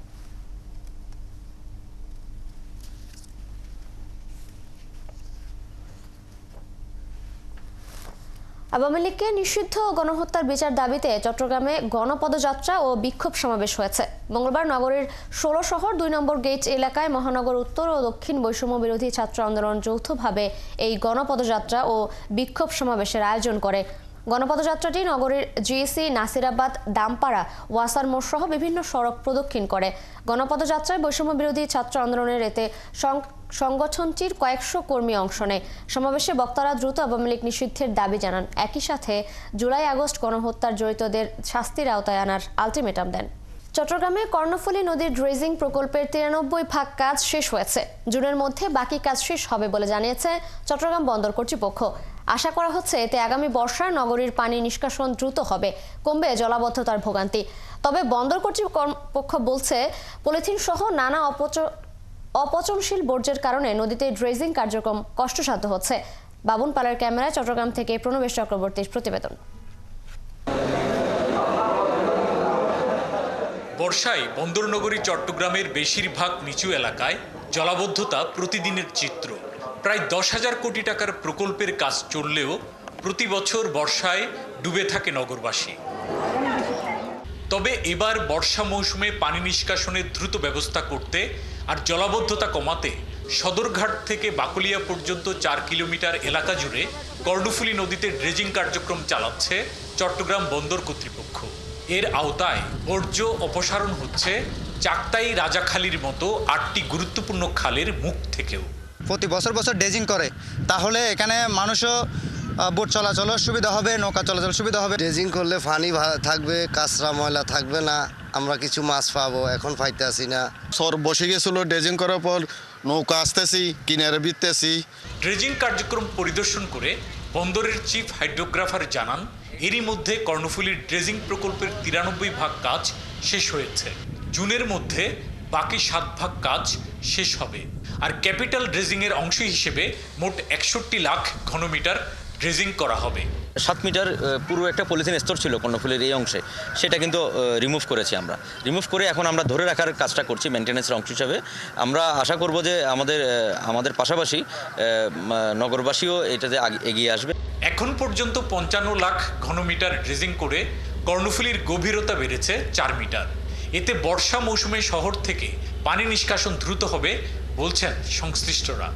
আওয়ামী লীগকে নিষিদ্ধ ও গণহত্যার বিচার দাবিতে চট্টগ্রামে গণপদযাত্রা ও বিক্ষোভ সমাবেশ হয়েছে। মঙ্গলবার নগরীর 16 শহর 2 নম্বর গেট এলাকায় মহানগর উত্তর ও দক্ষিণ বৈষম্য বিরোধী ছাত্র আন্দোলন যৌথভাবে এই গণপদযাত্রা ও বিক্ষোভ সমাবেশের আয়োজন করে। গণপদযাত্রাটি নগরীর জিএসি, নাসিরাবাদ, দামপাড়া, ওয়াসার মোড় সহ বিভিন্ন সড়ক প্রদক্ষিণ করে। গণপদযাত্রায় বৈষম্য বিরোধী ছাত্র আন্দোলনের এতে সংগঠনটির কয়েকশো কর্মী অংশ নেয়। সমাবেশে বক্তারা দ্রুত আওয়ামী লীগ নিষিদ্ধের দাবি জানান। একই সাথে জুলাই-আগস্ট গণহত্যার জড়িতদের শাস্তির আওতায় আনার আলটিমেটাম দেন। চট্টগ্রামে কর্ণফুলী নদীর ড্রেজিং প্রকল্পের 93% কাজ শেষ হয়েছে। জুনের মধ্যে বাকি কাজ শেষ হবে বলে জানিয়েছে চট্টগ্রাম বন্দর কর্তৃপক্ষ। আশা করা হচ্ছে এতে আগামী বর্ষায় নগরীর পানি নিষ্কাশন দ্রুত হবে, কমবে জলাবদ্ধতার ভোগান্তি। তবে বন্দর কর্তৃপক্ষ বলছে, পলিথিন সহ নানা অপচনশীল বর্জ্যের কারণে নদীতে ড্রেজিং কার্যক্রম কষ্টসাধ্য হচ্ছে। বাবুন পালের ক্যামেরায় চট্টগ্রাম থেকে প্রণবেশ চক্রবর্তীর প্রতিবেদন। বর্ষায় বন্দরনগরী চট্টগ্রামের বেশিরভাগ নিচু এলাকায় জলাবদ্ধতা প্রতিদিনের চিত্র। প্রায় 10,000 কোটি টাকার প্রকল্পের কাজ চললেও প্রতি বছর বর্ষায় ডুবে থাকে নগরবাসী। তবে এবার বর্ষা মৌসুমে পানি নিষ্কাশনের দ্রুত ব্যবস্থা করতে আর জলাবদ্ধতা কমাতে সদরঘাট থেকে বাকলিয়া পর্যন্ত 4 কিলোমিটার এলাকা জুড়ে কর্ণফুলী নদীতে ড্রেজিং কার্যক্রম চালাচ্ছে চট্টগ্রাম বন্দর কর্তৃপক্ষ। এর আওতায় বর্জ্য অপসারণ হচ্ছে চাকতাই, রাজাখালীর মতো 8টি গুরুত্বপূর্ণ খালের মুখ থেকেও। প্রতি বছর ড্রেজিং করে, তাহলে এখানে মানুষও বোট চলাচলের সুবিধা হবে, নৌকা চলাচল সুবিধা হবে। ড্রেজিং করলে পানি থাকবে, কাঁচরা ময়লা থাকবে না, আমরা কিছু মাছ পাবো, এখন পাইতে আসি না। সর বসে গেছিল, ড্রেজিং করার পর নৌকা আসতেছি, কিনারে বিততেছি। ড্রেজিং কার্যক্রম পরিদর্শন করে বন্দরের চিফ হাইড্রোগ্রাফার জানান, এরই মধ্যে কর্ণফুলীর ড্রেজিং প্রকল্পের 93% কাজ শেষ হয়েছে। জুনের মধ্যে বাকি 7% কাজ শেষ হবে। আর ক্যাপিটাল ড্রেজিং এর অংশ হিসেবে মোট 61 লাখ ঘনমিটার ড্রেজিং করা হবে। 7 মিটার পুরো একটা পলিথিন স্তর ছিল কর্ণফুলীর এই অংশে, সেটা কিন্তু রিমুভ করেছি আমরা। রিমুভ করে এখন আমরা ধরে রাখার কাজটা করছি মেনটেন্যান্সের অংশ হিসাবে। আমরা আশা করব যে আমাদের পাশাপাশি নগরবাসীও এটাতে এগিয়ে আসবে। এখন পর্যন্ত 55 লাখ ঘনমিটার ড্রেজিং করে কর্ণফুলীর গভীরতা বেড়েছে 4 মিটার। এতে বর্ষা মৌসুমে শহর থেকে পানি নিষ্কাশন দ্রুত হবে বলছেন সংশ্লিষ্টরা।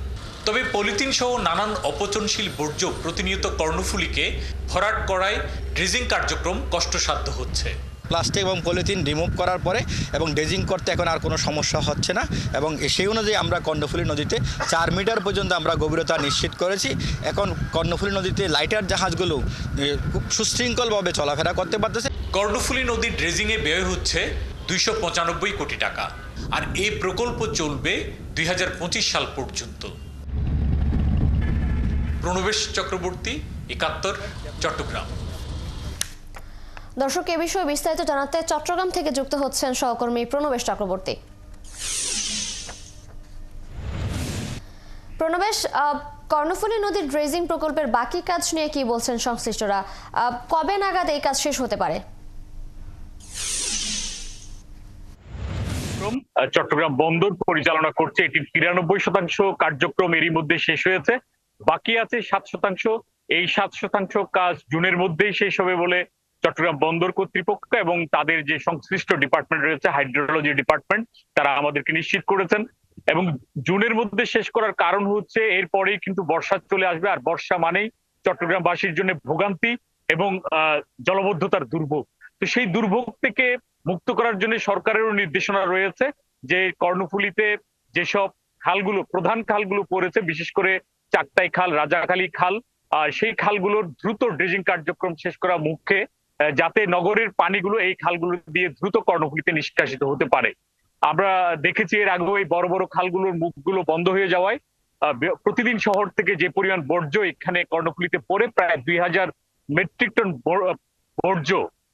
তবে পলিথিন সহ নানান অপচনশীল বর্জ্য প্রতিনিয়ত কর্ণফুলীকে ভরাট করায় ড্রেজিং কার্যক্রম কষ্টসাধ্য হচ্ছে। প্লাস্টিক এবং পলিথিন রিমুভ করার পরে এবং ড্রেজিং করতে এখন আর কোনো সমস্যা হচ্ছে না, এবং সেই অনুযায়ী আমরা কর্ণফুলী নদীতে 4 মিটার পর্যন্ত আমরা গভীরতা নিশ্চিত করেছি। এখন কর্ণফুলী নদীতে লাইটার জাহাজগুলো খুব সুশৃঙ্খলভাবে চলাফেরা করতে পারতেছে। কর্ণফুলী নদীর ড্রেজিংয়ে ব্যয় হচ্ছে 295 কোটি টাকা, আর এই প্রকল্প চলবে 2025 সাল পর্যন্ত। প্রণবেশ চক্রবর্তী, 71, চট্টগ্রাম। দর্শক, এ বিষয়ে বিস্তারিত জানাতে চট্টগ্রাম থেকে যুক্ত হচ্ছেন সহকর্মী প্রণবেশ চক্রবর্তী। প্রণবেশ, কর্ণফুলী নদীর ড্রেজিং প্রকল্পের বাকি কাজ নিয়ে কি বলছেন সংশ্লিষ্টরা? কবে নাগাদ এই কাজ শেষ হতে পারে? চট্টগ্রাম বন্দর পরিচালনা করছে, এটির 93% কার্যক্রম এরই মধ্যে শেষ হয়েছে। বাকি আছে 7%। এই 7% কাজ জুনের মধ্যেই শেষ হবে বলে চট্টগ্রাম বন্দর কর্তৃপক্ষ এবং তাদের যে সংশ্লিষ্ট ডিপার্টমেন্ট রয়েছে, হাইড্রোলজি ডিপার্টমেন্ট, তারা আমাদেরকে নিশ্চিত করেছেন। এবং জুনের মধ্যে শেষ করার কারণ হচ্ছে এরপরেই কিন্তু বর্ষা চলে আসবে, আর বর্ষা মানেই চট্টগ্রামবাসীর জন্য ভোগান্তি এবং জলবদ্ধতার দুর্ভোগ। তো সেই দুর্ভোগ থেকে মুক্ত করার জন্য সরকারেরও নির্দেশনা রয়েছে যে কর্ণফুলীতে যেসব খালগুলো প্রধান খালগুলো পড়েছে, বিশেষ করে চাকতাই খাল, রাজাখালী খাল, সেই খালগুলোর দ্রুত ড্রেজিং কার্যক্রম শেষ করা মুখ্যে, যাতে নগরের পানিগুলো এই খালগুলো দিয়ে দ্রুত কর্ণফুলীতে নিষ্কাশিত হতে পারে। আমরা দেখেছি এর আগেও এই বড় বড় খালগুলোর মুখগুলো বন্ধ হয়ে যাওয়ায় প্রতিদিন শহর থেকে যে পরিমাণ বর্জ্য এখানে কর্ণফুলীতে পড়ে, প্রায় 2000 মেট্রিক টন বর্জ্য,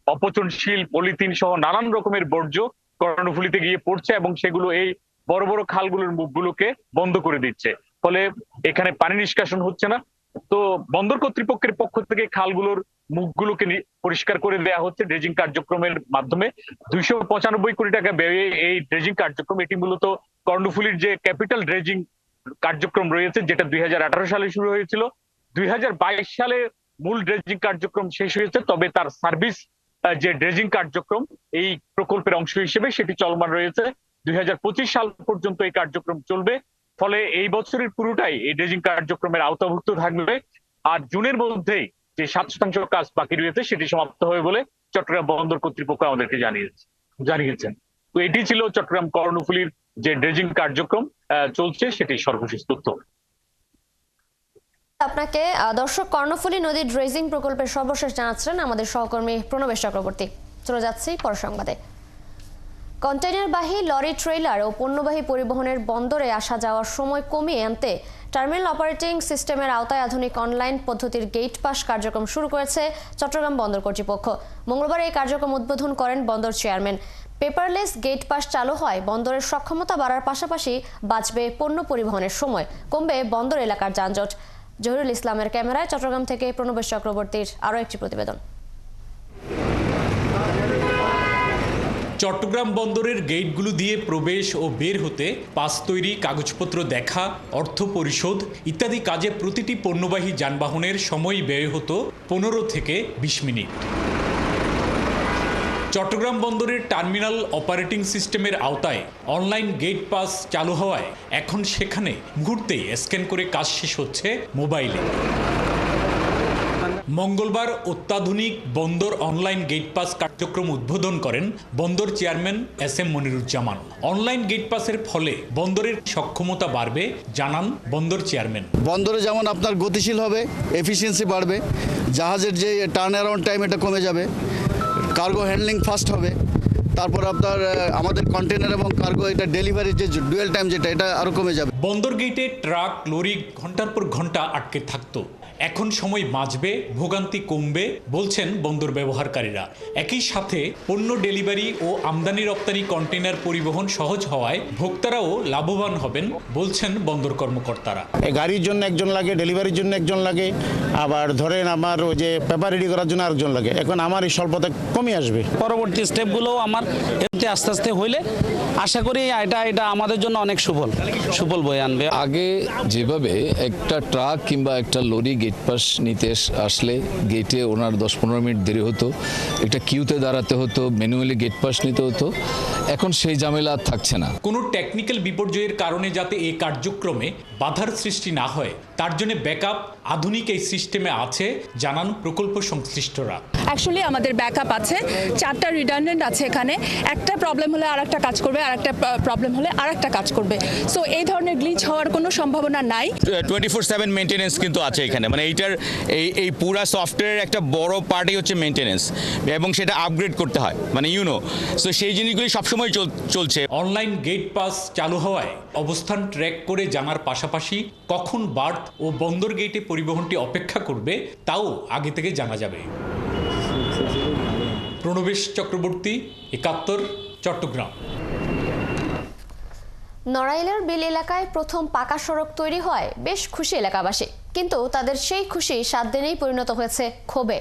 অপচনশীল পলিথিন সহ নানান রকমের বর্জ্য কর্ণফুলীতে গিয়ে পড়ছে এবং সেগুলো এই বড় বড় খালগুলোর মুখগুলোকে বন্ধ করে দিচ্ছে, ফলে এখানে পানি নিষ্কাশন হচ্ছে না। তো বন্দর কর্তৃপক্ষের পক্ষ থেকে খালগুলোর মুখগুলোকে পরিষ্কার করে দেওয়া হচ্ছে ড্রেজিং কার্যক্রমের মাধ্যমে। 295 কোটি টাকা ব্যয়ে এই ড্রেজিং কার্যক্রম, এটি মূলত কর্ণফুলীর যে ক্যাপিটাল ড্রেজিং কার্যক্রম রয়েছে, যেটা 2018 সালে শুরু হয়েছিল। 2022 সালে মূল ড্রেজিং কার্যক্রম শেষ হয়েছে, তবে তার সার্ভিস যে ড্রেজিং কার্যক্রম এই প্রকল্পের অংশ হিসেবে সেটি চলমান রয়েছে। 2025 সাল পর্যন্ত এই কার্যক্রম চলবে, ফলে এই বছরের পুরোটাই এই ড্রেজিং কার্যক্রমের আওতাভুক্ত থাকবে। আর জুনের মধ্যেই যে 7% কাজ বাকি রয়েছে সেটি সমাপ্ত হবে বলে চট্টগ্রাম বন্দর কর্তৃপক্ষ আমাদেরকে জানিয়েছেন। তো এটি ছিল চট্টগ্রাম কর্ণফুলীর যে ড্রেজিং কার্যক্রম চলছে সেটি সর্বশেষ তথ্য। আপনাকে দর্শক, কর্ণফুলী নদী ড্রেজিং প্রকল্পের সর্বশেষ জানাচ্ছিলেন আমাদের সহকর্মী প্রণবেশ চক্রবর্তী। চলে যাচ্ছি পর সংবাদে। কন্টেইনারবাহী লরি, ট্রেলার ও পণ্যবাহী পরিবহনের বন্দরে আসা যাওয়ার সময় কমিয়ে আনতে টার্মিনাল অপারেটিং সিস্টেমের আওতায় আধুনিক অনলাইন পদ্ধতির গেট পাস কার্যক্রম শুরু করেছে চট্টগ্রাম বন্দর কর্তৃপক্ষ। মঙ্গলবার এই কার্যক্রম উদ্বোধন করেন বন্দর চেয়ারম্যান। পেপারলেস গেট পাস চালু হয় বন্দরের সক্ষমতা বাড়ার পাশাপাশি বাঁচবে পণ্য পরিবহনের সময়, কমবে বন্দর এলাকার যানজট। জহিরুল ইসলামের ক্যামেরায় চট্টগ্রাম থেকে প্রণবেশ চক্রবর্তীর আরও একটি প্রতিবেদন। চট্টগ্রাম বন্দরের গেটগুলো দিয়ে প্রবেশ ও বের হতে পাস তৈরি, কাগজপত্র দেখা, অর্থ পরিশোধ ইত্যাদি কাজে প্রতিটি পণ্যবাহী যানবাহনের সময় ব্যয় হতো 15 থেকে 20 মিনিট। চট্টগ্রাম বন্দরের টার্মিনাল অপারেটিং সিস্টেমের আওতায় অনলাইন গেট পাস চালু হওয়ায় এখন সেখানে মুহূর্তেই স্ক্যান করে কাজ শেষ হচ্ছে মোবাইলে। মঙ্গলবার অত্যাধুনিক বন্দর অনলাইন গেট পাস কার্যক্রম উদ্বোধন করেন বন্দর chairman SM Moniruzzaman. Online gate পাসের ফলে বন্দরের সক্ষমতা বাড়বে জানান বন্দর চেয়ারম্যান। বন্দরে যেমন আপনার গতিশীল হবে, এফিসিয়েন্সি বাড়বে, জাহাজের যে টার্ন অ্যারাউন্ড টাইম এটা কমে যাবে, কার্গো হ্যান্ডলিং ফাস্ট হবে, তারপর আপনার আমাদের কন্টেনার এবং কার্গো এটা ডেলিভারির যে ডুয়েল টাইম যেটা এটা আরও কমে যাবে। বন্দর গেটে ট্রাক, লরি ঘন্টার পর ঘন্টা আটকে থাকতো, এখন সময় বাঁচবে, ভোগান্তি কমবে বলছেন বন্দর ব্যবহারকারীরা। একই সাথে পণ্য ডেলিভারি ও আমদানি রপ্তানি কন্টেনার পরিবহন সহজ হওয়ায় ভোক্তারাও লাভবান হবেন বলছেন বন্দর কর্মকর্তারা। গাড়ির জন্য একজন লাগে, ডেলিভারির জন্য একজন লাগে, আবার ধরেন আমার ওই যে পেপার রেডি করার জন্য আরেকজন লাগে। এখন আমার এই স্বল্পতা কমে আসবে। পরবর্তী স্টেপগুলো আমার এতে আস্তে আস্তে হইলে আশা করি এটা আমাদের জন্য অনেক সুফল বয়ে আনবে। আগে যেভাবে একটা ট্রাক কিংবা একটা লরি গেট পাস নিতে আসলে গেটে ওনার 10-15 মিনিট দেরি হতো, একটা কিউতে দাঁড়াতে হতো, ম্যানুয়ালি গেট পাস নিতে হতো, এখন সেই ঝামেলা আর থাকছে না। কোনো টেকনিক্যাল বিপর্যয়ের কারণে যাতে এই কার্যক্রমে বাধার সৃষ্টি না হয় তার জন্য ব্যাকআপ আধুনিক এই সিস্টেমে আছে জানান প্রকল্প সংশ্লিষ্টরা। অ্যাকচুয়ালি আমাদের ব্যাকআপ আছে, 4টা রিডান্ডেন্ট আছে এখানে। একটা প্রবলেম হলে আরেকটা কাজ করবে, আরেকটা প্রবলেম হলে আরেকটা কাজ করবে। সো এই ধরনের গ্লিচ হওয়ার কোনো সম্ভাবনা নাই। 24/7 মেইনটেনেন্স কিন্তু আছে এখানে, মানে এইটার এই পুরা সফটওয়্যারের একটা বড় পার্টই হচ্ছে মেইনটেনেন্স, এবং সেটা আপগ্রেড করতে হয়, মানে সো সেই জিনিসগুলি সবসময় চলছে। অনলাইন গেট পাস চালু হওয়ায় অবস্থান ট্র্যাক করে জানার পাশাপাশি কখন বার্থ ও বন্দর গেটে পরিবহনটি অপেক্ষা করবে তাও আগে থেকে জানা যাবে। প্রণবেশ চক্রবর্তী, 71, চট্টগ্রাম। নড়াইলের বিল এলাকায় প্রথম পাকা সড়ক তৈরি হয় বেশ খুশি এলাকাবাসী, কিন্তু তাদের সেই খুশি 7 দিনেই পরিণত হয়েছে ক্ষোভে।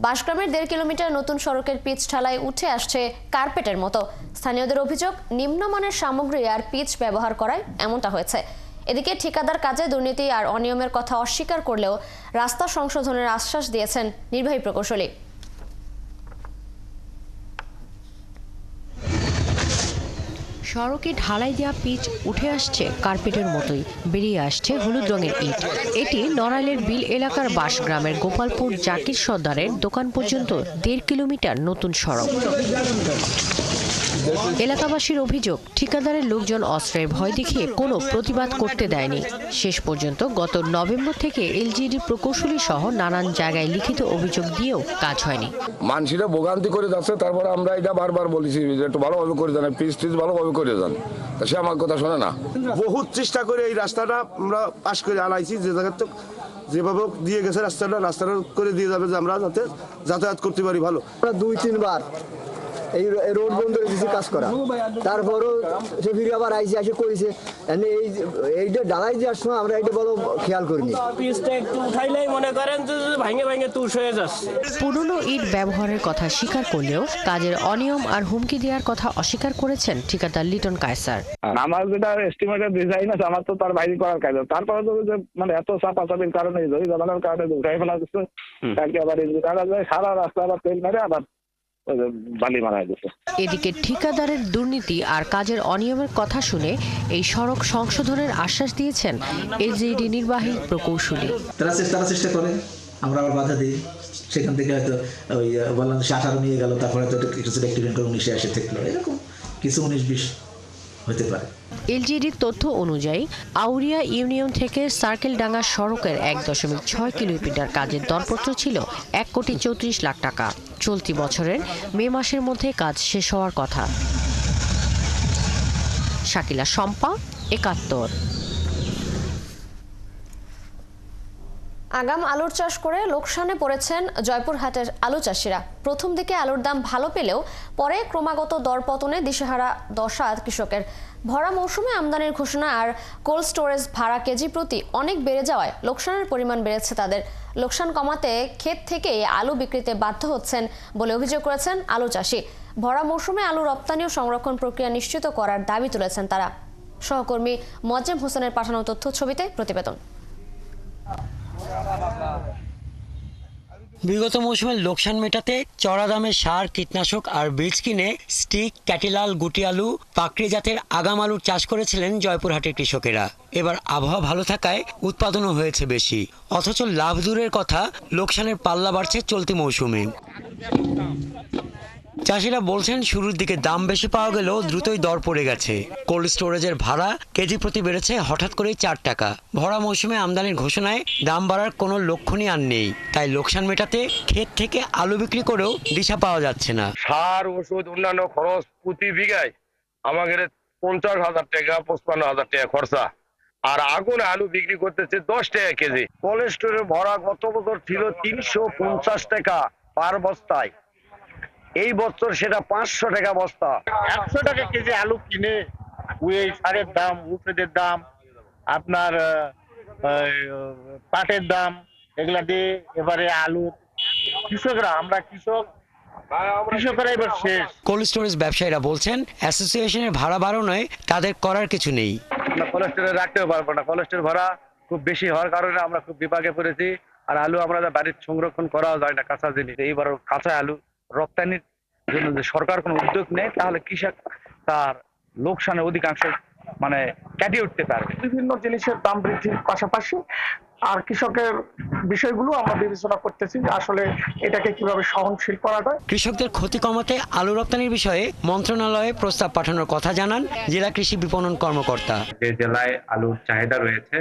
বাঁশগ্রামের 1.5 কিলোমিটার নতুন সড়কের পিচ ঢালাই উঠে আসছে কার্পেটের মতো। স্থানীয়দের অভিযোগ, নিম্নমানের সামগ্রী আর পিচ ব্যবহার করায় এমনটা হয়েছে। এদিকে ঠিকাদার কাজে দুর্নীতি আর অনিয়মের কথা অস্বীকার করলেও রাস্তা সংশোধনের আশ্বাস দিয়েছেন নির্বাহী প্রকৌশলী। সড়কে ঢালাই দেওয়া পিচ উঠে আসছে কার্পেটের মতোই, বেরিয়ে আসছে হলুদ রঙের ইট। এটি নড়াইলের বিল এলাকার বাসগ্রামের গোপালপুর জাকির সর্দারের দোকান পর্যন্ত 1.5 কিলোমিটার নতুন সড়ক। এলাকাবাসীর অভিযোগ, ঠিকাদারের লোকজন অস্ত্রের ভয় দেখিয়ে কোনো প্রতিবাদ করতে দেয়নি। শেষ পর্যন্ত গত নভেম্বর থেকে এলজিইডি প্রকৌশলী সহ নানান জায়গায় লিখিত অভিযোগ দিয়েও কাজ হয়নি। মানুষরা ভোগান্তি করে যাচ্ছে, তারপরে আমরা এটা বারবার বলেছি যে একটু ভালোভাবে করে দেন, পিচ ভালোভাবে করে দেন, তা সে আমার কথা শোনে না। বহুত চেষ্টা করে এই রাস্তাটা আমরা পাশ করে আনাইছি, যে জায়গায় তো যেভাবে দিয়ে গেছে রাস্তাটা করে দিয়ে যাবে যে আমরা যাতে যাতায়াত করতে পারি ভালো। 2-3 বার এই রোড বন্ধ রেখেছি কাজ করা, তারপরও সে ফিরে আবার এসে করেছে। এইটা ঢালাই দেওয়ার সময় আমরা এটা বড় খেয়াল করিনি। একটু উঠাইলেই মনে করেন যে ভাঙে তুষ হয়ে যাচ্ছে। পুরনো ইট ব্যবহারের কথা স্বীকার করলেও কাজের অনিয়ম আর হুমকি দেওয়ার কথা অস্বীকার করেছেন ঠিকাদার লিটন কায়সার। আমার যেটা এস্টিমেটেড ডিজাইন আছে, আমার তো তার বাইরে করার কাজ, তারপরে তো মানে এত চাপাচাপির কারণে জ্বালানোর কারণে উঠাই ফেলা দিচ্ছে। কালকে আবার সারা রাস্তা আবার তেল মেরে আবার বালি মারা গেছে। এদিকে ঠিকাদারের দুর্নীতি আর কাজের অনিয়মের কথা শুনে এই সড়ক সংশোধনের আশ্বাস দিয়েছেন এলজিইডি নির্বাহী প্রকৌশলী। তারা চেষ্টা করে, আমরা আবার বাধা দিই। সেখান থেকে হয়তো ওই বললাম 18 নিয়ে গেল, তারপরে হয়তো কিছু একটিভেন্ট করে 19 এসে থাকলো, এরকম কিছু 19-20 হতে পারে। এলজিইডির তথ্য অনুযায়ী আউরিয়া ইউনিয়ন থেকে সার্কেলডাঙ্গা সড়কের 1.6 কিলোমিটার কাজের দরপত্র ছিল 1,34 লাখ টাকা। চলতি বছরের মে মাসের মধ্যে কাজ শেষ হওয়ার কথা। শাকিলা শম্পা, 71। আগাম আলুর চাষ করে লোকসানে পড়েছেন জয়পুরহাটের আলু চাষিরা। প্রথম দিকে আলুর দাম ভালো পেলেও পরে ক্রমাগত দরপতনে দিশেহারা দশা কৃষকের। ভরা মৌসুমে আমদানির ঘোষণা আর কোল্ড স্টোরেজ ভাড়া কেজি প্রতি অনেক বেড়ে যাওয়ায় লোকসানের পরিমাণ বেড়েছে তাদের। লোকসান কমাতে ক্ষেত থেকেই আলু বিক্রিতে বাধ্য হচ্ছেন বলে অভিযোগ করেছেন আলু চাষি। ভরা মৌসুমে আলু রপ্তানি ও সংরক্ষণ প্রক্রিয়া নিশ্চিত করার দাবি তুলেছেন তারা। সহকর্মী মোয়াজ্জেম হোসেনের পাঠানো তথ্য ছবিতে প্রতিবেদন। বিগত মৌসুমের লোকসান মেটাতে চড়া দামে সার, কীটনাশক আর বীজ কিনে স্টিক, ক্যাটিলাল, গুটি আলু, পাকড়ি জাতের আগাম আলুর চাষ করেছিলেন জয়পুরহাটের কৃষকেরা। এবার আবহাওয়া ভালো থাকায় উৎপাদনও হয়েছে বেশি, অথচ লাভ দূরের কথা, লোকসানের পাল্লা বাড়ছে চলতি মৌসুমে। চাষিরা বলছেন শুরুর দিকে দাম বেশি পাওয়া গেলেও দ্রুতই দর পড়ে গেছে। কোল্ড স্টোরেজের ভাড়া কেজি প্রতি বেড়েছে হঠাৎ করেই 4 টাকা। ভরা মৌসুমে আমদানির ঘোষণায় দাম বাড়ার কোনো লক্ষণই আর নেই, তাই লোকসান মেটাতে ক্ষেত থেকে আলু বিক্রি করেও দিশা পাওয়া যাচ্ছে না। সার, ওষুধ, অন্যান্য খরচ প্রতি বিঘায় আমাদের 50,000 টাকা 55,000 টাকা খরচা, আর আগুনে আলু বিক্রি করতেছে 10 টাকা কেজি। কোল্ড স্টোরের ভাড়া গত বছর ছিল 350 টাকা পার বস্তায়, এই বছর সেটা 500 টাকা বস্তা। 100 টাকা কেজি আলু কিনে ওই সারের দাম, ওষুধের দাম, আপনার পাটের দাম, এগুলা দিয়ে এবারে আলু কৃষকরা, আমরা কৃষকরা এবার শেষ। কোল্ড স্টোরেজ ব্যবসায়ীরা বলছেন অ্যাসোসিয়েশনের ভাড়া বাড়ানোয় তাদের করার কিছু নেই। আমরা কোল্ড স্টোরে রাখতেও পারবো না, কোল্ড স্টোর ভাড়া খুব বেশি হওয়ার কারণে আমরা খুব বিপাকে পড়েছি। আর আলু আমরা বাড়ির সংরক্ষণ করাও যায় না, কাঁচা জিনিস। এইবার কাঁচা আলু রপ্তানির জন্য যদি সরকার কোনো উদ্যোগ নেয় তাহলে কৃষক তার লোকসানের অধিকাংশ কাটিয়ে উঠতে পারবে। বিভিন্ন জিনিসের দাম বৃদ্ধির পাশাপাশি আর কৃষকের বিষয়গুলো আমরা বিবেচনা করতেছি যে আসলে এটাকে কিভাবে সহনশীল করা যায়। কৃষকদের ক্ষতি কমাতে আলু রপ্তানির বিষয়ে মন্ত্রণালয়ে প্রস্তাব পাঠানোর কথা জানান জেলা কৃষি বিপণন কর্মকর্তা। যে জেলায় আলুর চাহিদা রয়েছে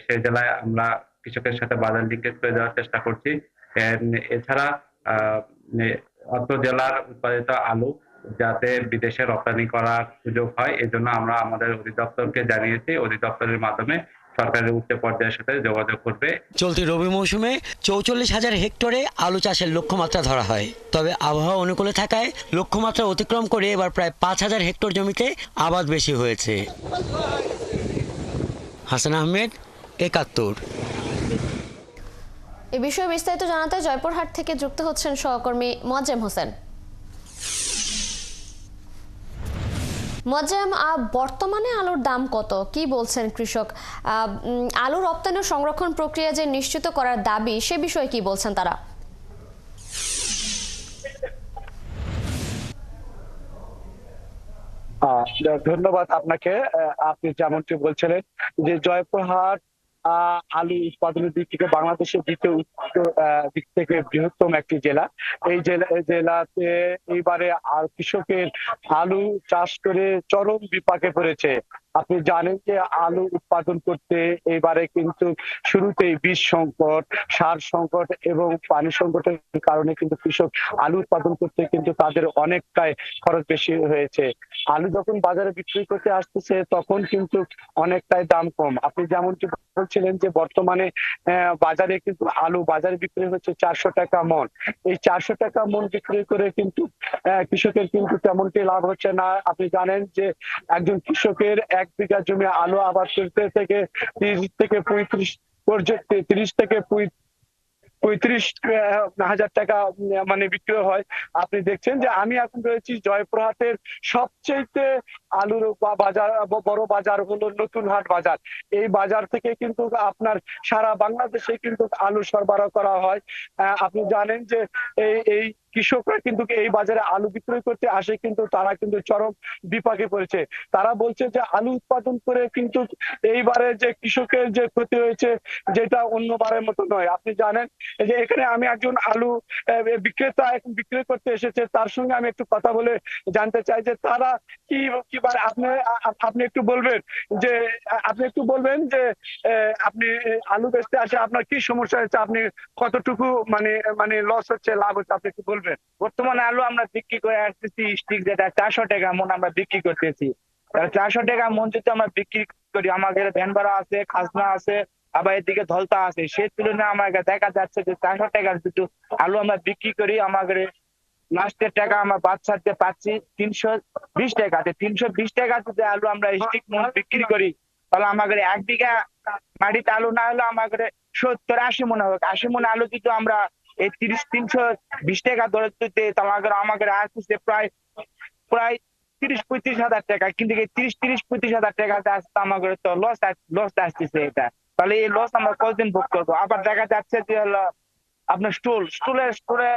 সেই জেলায় আমরা কৃষকের সাথে বাজার লিঙ্কেজ করে দেওয়ার চেষ্টা করছি। এছাড়া অত্র জেলার উৎপাদিত আলু যাতে বিদেশে রপ্তানি করার সুযোগ হয়, এজন্য আমরা আমাদের অধিদপ্তরকে জানিয়েছি। অধিদপ্তরের মাধ্যমে সরকারের উচ্চ পর্যায়ের সাথে যোগাযোগ করবে। চলতি রবি মৌসুমে 44,000 হেক্টরে আলু চাষের লক্ষ্যমাত্রা ধরা হয়, তবে আবহাওয়া অনুকূলে থাকায় লক্ষ্যমাত্রা অতিক্রম করে এবার প্রায় 5,000 হেক্টর জমিতে আবাদ বেশি হয়েছে। হাসান আহমেদ, 71। এ বিষয়ে বিস্তারিত জানাতে জয়পুরহাট থেকে যুক্ত হচ্ছেন সহকর্মী মোয়াজ্জেম হোসেন। মোয়াজ্জেম, বর্তমানে আলুর দাম কত, কি বলছেন কৃষক? আলু রপ্তানি ও সংরক্ষণ প্রক্রিয়া যে নিশ্চিত করার দাবি, সে বিষয়ে কি বলছেন তারা? ধন্যবাদ আপনাকে। আপনি যেমনটি বলছিলেন যে জয়পুরহাট আলু উৎপাদনের দিক থেকে বাংলাদেশের দ্বিতীয় দিক থেকে বৃহত্তম একটি জেলা। এই জেলাতে এইবারে কৃষকের আলু চাষ করে চরম বিপাকে পড়েছে। আপনি জানেন যে আলু উৎপাদন করতে এবারে কিন্তু শুরুতেই বীজ সংকট, সার সংকট এবং পানি সংকটের কারণে কিন্তু কৃষক আলু উৎপাদন করতে কিন্তু তাদের অনেকটাই খরচ বেশি হয়েছে। আলু যখন বাজারে বিক্রি করতে আসতেছে তখন কিন্তু অনেকটাই দাম কম। আপনি যেমনটি বলছিলেন যে বর্তমানে বাজারে কিন্তু আলু বাজারে বিক্রি হচ্ছে 400 টাকা মন। এই 400 টাকা মন বিক্রি করে কিন্তু কৃষকের কিন্তু তেমনটি লাভ হচ্ছে না। আপনি জানেন যে একজন কৃষকের 1 বিঘা জমি আলু আবাদ করতে থেকে 30 থেকে 35 হাজার টাকা মানে বিক্রি হয়। আপনি দেখছেন যে আমি এখন রয়েছি জয়পুরহাটের সবচেয়ে আলুর বাজার, বড় বাজার হলো নতুন হাট বাজার। এই বাজার থেকে কিন্তু আপনার সারা বাংলাদেশে কিন্তু আলু সরবরাহ করা হয়। আপনি জানেন যে এই কৃষকরা কিন্তু এই বাজারে আলু বিক্রয় করতে আসে, কিন্তু তারা কিন্তু চরম বিপাকে পড়েছে। তারা বলছে যে আলু উৎপাদন করে কিন্তু এইবারে যে কৃষকের যে ক্ষতি হয়েছে যেটা অন্যবারের মতো নয়। আপনি জানেন যে এখানে আমি একজন আলু বিক্রেতা এখন বিক্রয় করতে এসেছে, তার সঙ্গে আমি একটু কথা বলে জানতে চাই যে তারা কিভাবে আপনি একটু বলবেন যে আপনি আলু বেচতে আসে আপনার কি সমস্যা হচ্ছে, আপনি কতটুকু মানে লস হচ্ছে, লাভ হচ্ছে, আপনি একটু বলবেন। বর্তমানে আলু আমরা বিক্রি করে আসতেছি স্টিক যেটা 400 টাকা মন আমরা বিক্রি করতেছি। 400 টাকা মন যদি আমরা বিক্রি করি, আমাদের ভ্যান ভাড়া আছে, খাজনা আছে, আবার এদিকে ধলতা আছে, সেই তুলনায় আমার দেখা যাচ্ছে যে 400 টাকার যদি আলু আমরা বিক্রি করি, আমাদের লাস্টের টাকা আমরা বাচ্চাতে পাচ্ছি 320 টাকা। 320 টাকা যদি আলু আমরা স্টিক মন বিক্রি করি, তাহলে আমাদের 1 বিঘা মাটিতে আলু না হলে আমাদের 70-80 মন হবে। 80 মন আলু কিন্তু আমরা এই 320 টাকা ধরে দিতে, তাহলে আমাদের আসছে প্রায় 30-35 হাজার টাকা। কিন্তু এই 30-35 হাজার টাকাতে আসতে আমাদের তো লস আসতেছে। এটা তাহলে এই লস আমরা কতদিন ভোগ করবো? আবার দেখা যাচ্ছে যে হলো আপনার স্টোরে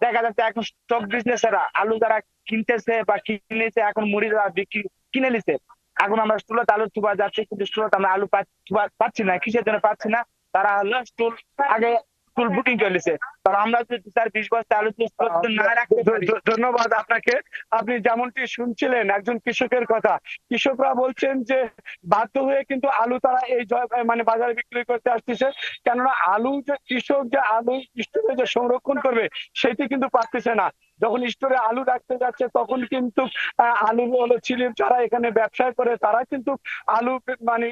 দেখা যাচ্ছে এখন স্টক বিজনেসেরা আলু যারা কিনতেছে বা কিনেছে, এখন মুড়ি যারা কিনে নিছে, এখন আমরা স্টুলে আলু থুবা যাচ্ছে, কিন্তু স্টুলে আমরা আলু পাচ্ছি না। কিসের জন্য পাচ্ছি না? তারা হলো স্টুল আগে বুকিং করে নিছে। আমরা যদি 20 বস্তা আলু না রাখতে পারি। ধন্যবাদ আপনাকে। আপনি যেমনটি শুনছিলেন একজন কৃষকের কথা, কৃষকরা বলছেন যে বাধ্য হয়ে কিন্তু আলু তারা এই মানে বাজারে বিক্রি করতে আসতেছে, কেননা আলু যে কৃষক যে আলু স্টোরে যে সংরক্ষণ করবে সেটি কিন্তু পারতেছে না। যখন স্টোরে আলু রাখতে যাচ্ছে তখন কিন্তু আলু হলো ছিলিম যারা এখানে ব্যবসা করে তারা কিন্তু আলু মানে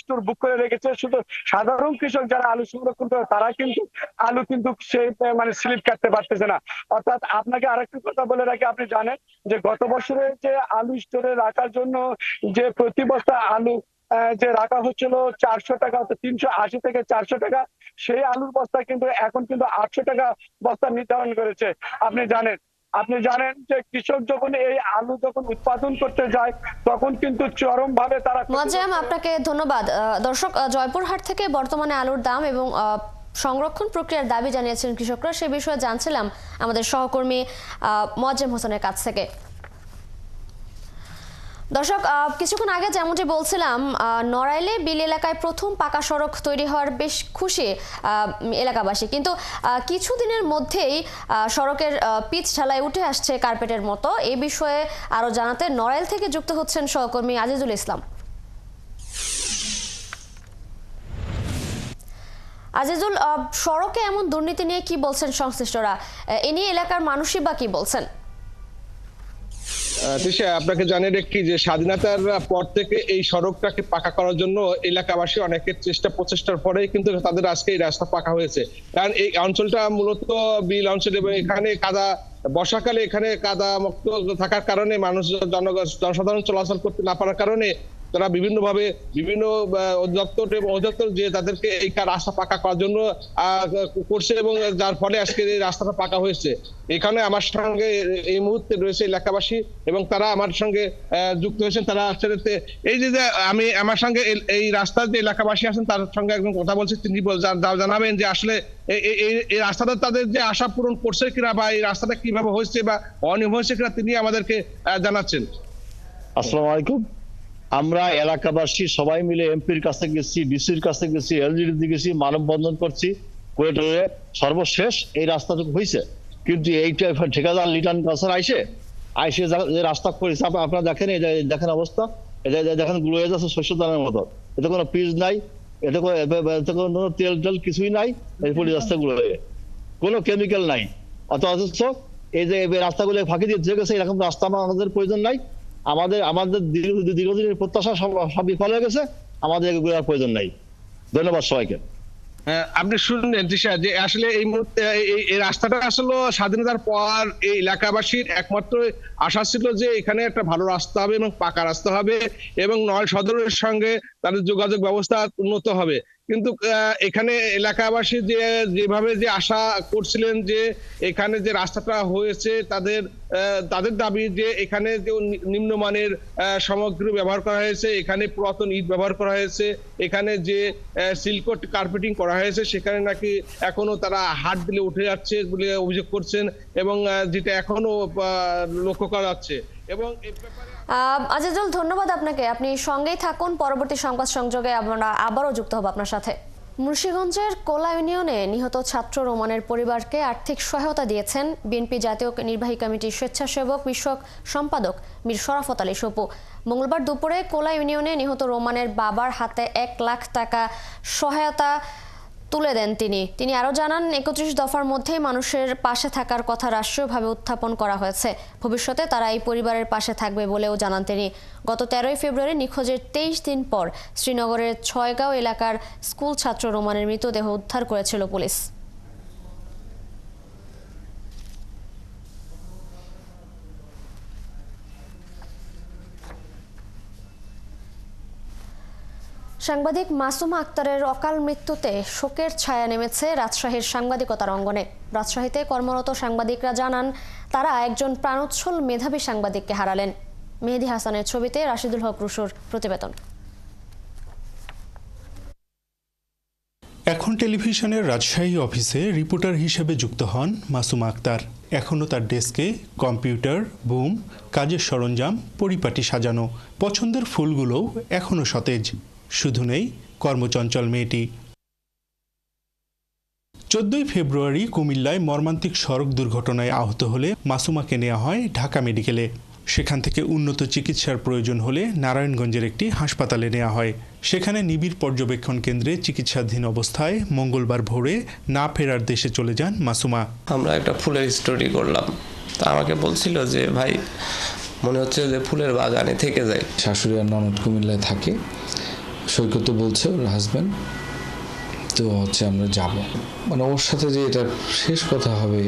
স্টোর বুক করে রেখেছে। শুধু সাধারণ কৃষক যারা আলু সংরক্ষণ করে তারা কিন্তু আলু কিন্তু সেই মানে স্লিপ কাটতে পারতেছে না। অর্থাৎ আপনাকে আরেকটি কথা বলে রাখি, আপনি জানেন যে গত বছরে যে আলু স্টোরে রাখার জন্য যে প্রতি বস্তা আলু যে রাখা হচ্ছিল 400 টাকা, 380 থেকে 400 টাকা, সেই আলুর বস্তা কিন্তু এখন কিন্তু 800 টাকা বস্তা নির্ধারণ করেছে। আপনি জানেন যে কৃষক যখন এই আলু যখন উৎপাদন করতে যায় তখন কিন্তু চরম ভাবে তারা। মোয়াজ্জেম, আপনাকে ধন্যবাদ। দর্শক, জয়পুরহাট থেকে বর্তমানে আলুর দাম এবং সংরক্ষণ প্রক্রিয়ার দাবি জানিয়েছেন কৃষকরা, সে বিষয়ে জানছিলাম আমাদের সহকর্মী মোয়াজ্জেম হোসেনের কাছ থেকে। দর্শক, কিছুক্ষণ আগে যেমনটি বলছিলাম, নড়াইলে বিল এলাকায় প্রথম পাকা সড়ক তৈরি হওয়ার বেশ খুশি এলাকাবাসী, কিন্তু কিছুদিনের মধ্যেই সড়কের পিচ ঢালাই উঠে আসছে কার্পেটের মতো। এই বিষয়ে আরো জানাতে নড়াইল থেকে যুক্ত হচ্ছেন সহকর্মী আজিজুল ইসলাম। আজিজুল, সড়কে এমন দুর্নীতি নিয়ে কি বলছেন সংশ্লিষ্টরা? এ নিয়ে এলাকার মানুষই বা কি বলছেন? আপনাকে জানিয়ে রাখি যে স্বাধীনতার পর থেকে এই সড়কটাকে পাকা করার জন্য এলাকাবাসী অনেকের প্রচেষ্টার পরেই কিন্তু তাদের আজকে এই রাস্তা পাকা হয়েছে। কারণ এই অঞ্চলটা মূলত বিল অঞ্চল এবং এখানে বর্ষাকালে এখানে কাদা মুক্ত থাকার কারণে মানুষ জনসাধারণ চলাচল করতে না পারার কারণে তারা বিভিন্ন অধিদপ্তর এবং অধিদপ্তর যে তাদেরকে এই রাস্তা পাকা করার জন্য করছে এবং যার ফলে আজকে এই রাস্তাটা পাকা হয়েছে। এখানে আমার সঙ্গে এই মুহূর্তে রয়েছে এলাকাবাসী এবং তারা আমার সঙ্গে যুক্ত হয়েছেন। তারা আসলে এই যে আমার সঙ্গে এই রাস্তার যে এলাকাবাসী আছেন তার সঙ্গে একদম কথা বলছে, তিনি জানাবেন যে আসলে এই রাস্তাটা তাদের যে আশা পূরণ করছে কিনা বা এই রাস্তাটা কিভাবে হয়েছে বা অনিয়ম হয়েছে কিনা তিনি আমাদেরকে জানাচ্ছেন। আসসালামু আলাইকুম। আমরা এলাকাবাসী সবাই মিলে এমপির কাছে গেছি, ডিসির কাছে গেছি, এলজিডিতে গেছি, মানববন্ধন করছি, করে সর্বশেষ এই রাস্তাটুকু হয়েছে। কিন্তু এইটা ঠিকাদার লিটন কালচার আইসে যে রাস্তা করেছে, আপনারা দেখেন, দেখেন অবস্থা, এটা দেখেন গুলো হয়ে যাচ্ছে শস্য দানের মতো। এতে কোনো পিচ নাই, এতে কোনো তেল কিছুই নাই, পড়ে যাচ্ছে গুলো হয়ে, কোনো কেমিক্যাল নাই। অথচ এই যে রাস্তাগুলো ফাঁকি দিয়ে গেছে, এরকম রাস্তা আমাদের প্রয়োজন নাই। আমাদের দীর্ঘদিনের প্রত্যাশা সব বিফল হয়ে গেছে, আমাদের এগুলোর প্রয়োজন নাই। ধন্যবাদ সবাইকে। আপনি শুনলেন যে আসলে এই মুহূর্তে এই রাস্তাটা আসলে স্বাধীনতার পর এই এলাকাবাসীর একমাত্র আশা ছিল যে এখানে একটা ভালো রাস্তা হবে এবং পাকা রাস্তা হবে এবং নয় সদরের সঙ্গে তাদের যোগাযোগ ব্যবস্থা উন্নত হবে। কিন্তু এখানে এলাকাবাসী যেভাবে যে আশা করছিলেন যে এখানে যে রাস্তাটা হয়েছে, তাদের দাবি যে এখানে যে নিম্নমানের সামগ্রী ব্যবহার করা হয়েছে, এখানে পুরাতন ইট ব্যবহার করা হয়েছে, এখানে যে সিলকোট কার্পেটিং করা হয়েছে সেখানে নাকি এখনো তারা হাত দিলে উঠে যাচ্ছে বলে অভিযোগ করছেন এবং যেটা এখনো লক্ষ্য করা যাচ্ছে। এবং আজিজুল, ধন্যবাদ আপনাকে। আপনি সঙ্গেই থাকুন, পরবর্তী সংবাদ সংযোগে আমরা আবারও যুক্ত হব আপনার সাথে। মুন্সিগঞ্জের কোলা ইউনিয়নে নিহত ছাত্র রোমানের পরিবারকে আর্থিক সহায়তা দিয়েছেন বিএনপি জাতীয় নির্বাহী কমিটির স্বেচ্ছাসেবক বিষয়ক সম্পাদক মীর শরাফত আলী সপু। মঙ্গলবার দুপুরে কোলা ইউনিয়নে নিহত রোমানের বাবার হাতে 1 লাখ টাকা সহায়তা তুলে দেন তিনি আরও জানান, 31 দফার মধ্যেই মানুষের পাশে থাকার কথা রাষ্ট্রীয়ভাবে উত্থাপন করা হয়েছে। ভবিষ্যতে তারা এই পরিবারের পাশে থাকবে বলেও জানান তিনি। গত 13 ফেব্রুয়ারি নিখোঁজের 23 দিন পর শ্রীনগরের ছয়গাঁও এলাকার স্কুল ছাত্র রোমানের মৃতদেহ উদ্ধার করেছিল পুলিশ। সাংবাদিক মাসুমা আক্তারের অকাল মৃত্যুতে শোকের ছায়া নেমেছে রাজশাহীর সাংবাদিকতার অঙ্গনে। রাজশাহীতে কর্মরত সাংবাদিকরা জানান, তারা একজন প্রাণোচ্ছল মেধাবী সাংবাদিককে হারালেন। মেহেদী হাসানের ছবিতে রাশিদুল হক রুশুর প্রতিবেদন। এখন টেলিভিশনের রাজশাহী অফিসে রিপোর্টার হিসেবে যুক্ত হন মাসুমা আক্তার। এখনও তার ডেস্কে কম্পিউটার, বুম, কাজের সরঞ্জাম পরিপাটি সাজানো। পছন্দের ফুলগুলোও এখনও সতেজ। শুধু নেই কর্মচঞ্চল মেয়েটি। 14 ফেব্রুয়ারি কুমিল্লায় মর্মান্তিক সড়ক দুর্ঘটনায় আহত হলে মাসুমাকে নেওয়া হয় ঢাকা মেডিকেলে। সেখান থেকে উন্নত চিকিৎসার প্রয়োজন হলে নারায়ণগঞ্জের একটি হাসপাতালে নেওয়া হয়। সেখানে নিবিড় পর্যবেক্ষণ কেন্দ্রে চিকিৎসাধীন অবস্থায় মঙ্গলবার ভোরে না ফেরার দেশে চলে যান মাসুমা। আমরা একটা ফুলের স্টোরি করলাম, তা আমাকে বলছিল যে ভাই মনে হচ্ছে যে ফুলের বাগানে থেকে যায়। শাশুড়ি আর ননদ কুমিল্লায় থাকে, সৈকত বলছে ওর হাজব্যান্ড, তো হচ্ছে আমরা যাব। মানে ওর সাথে যে এটা শেষ কথা হবে,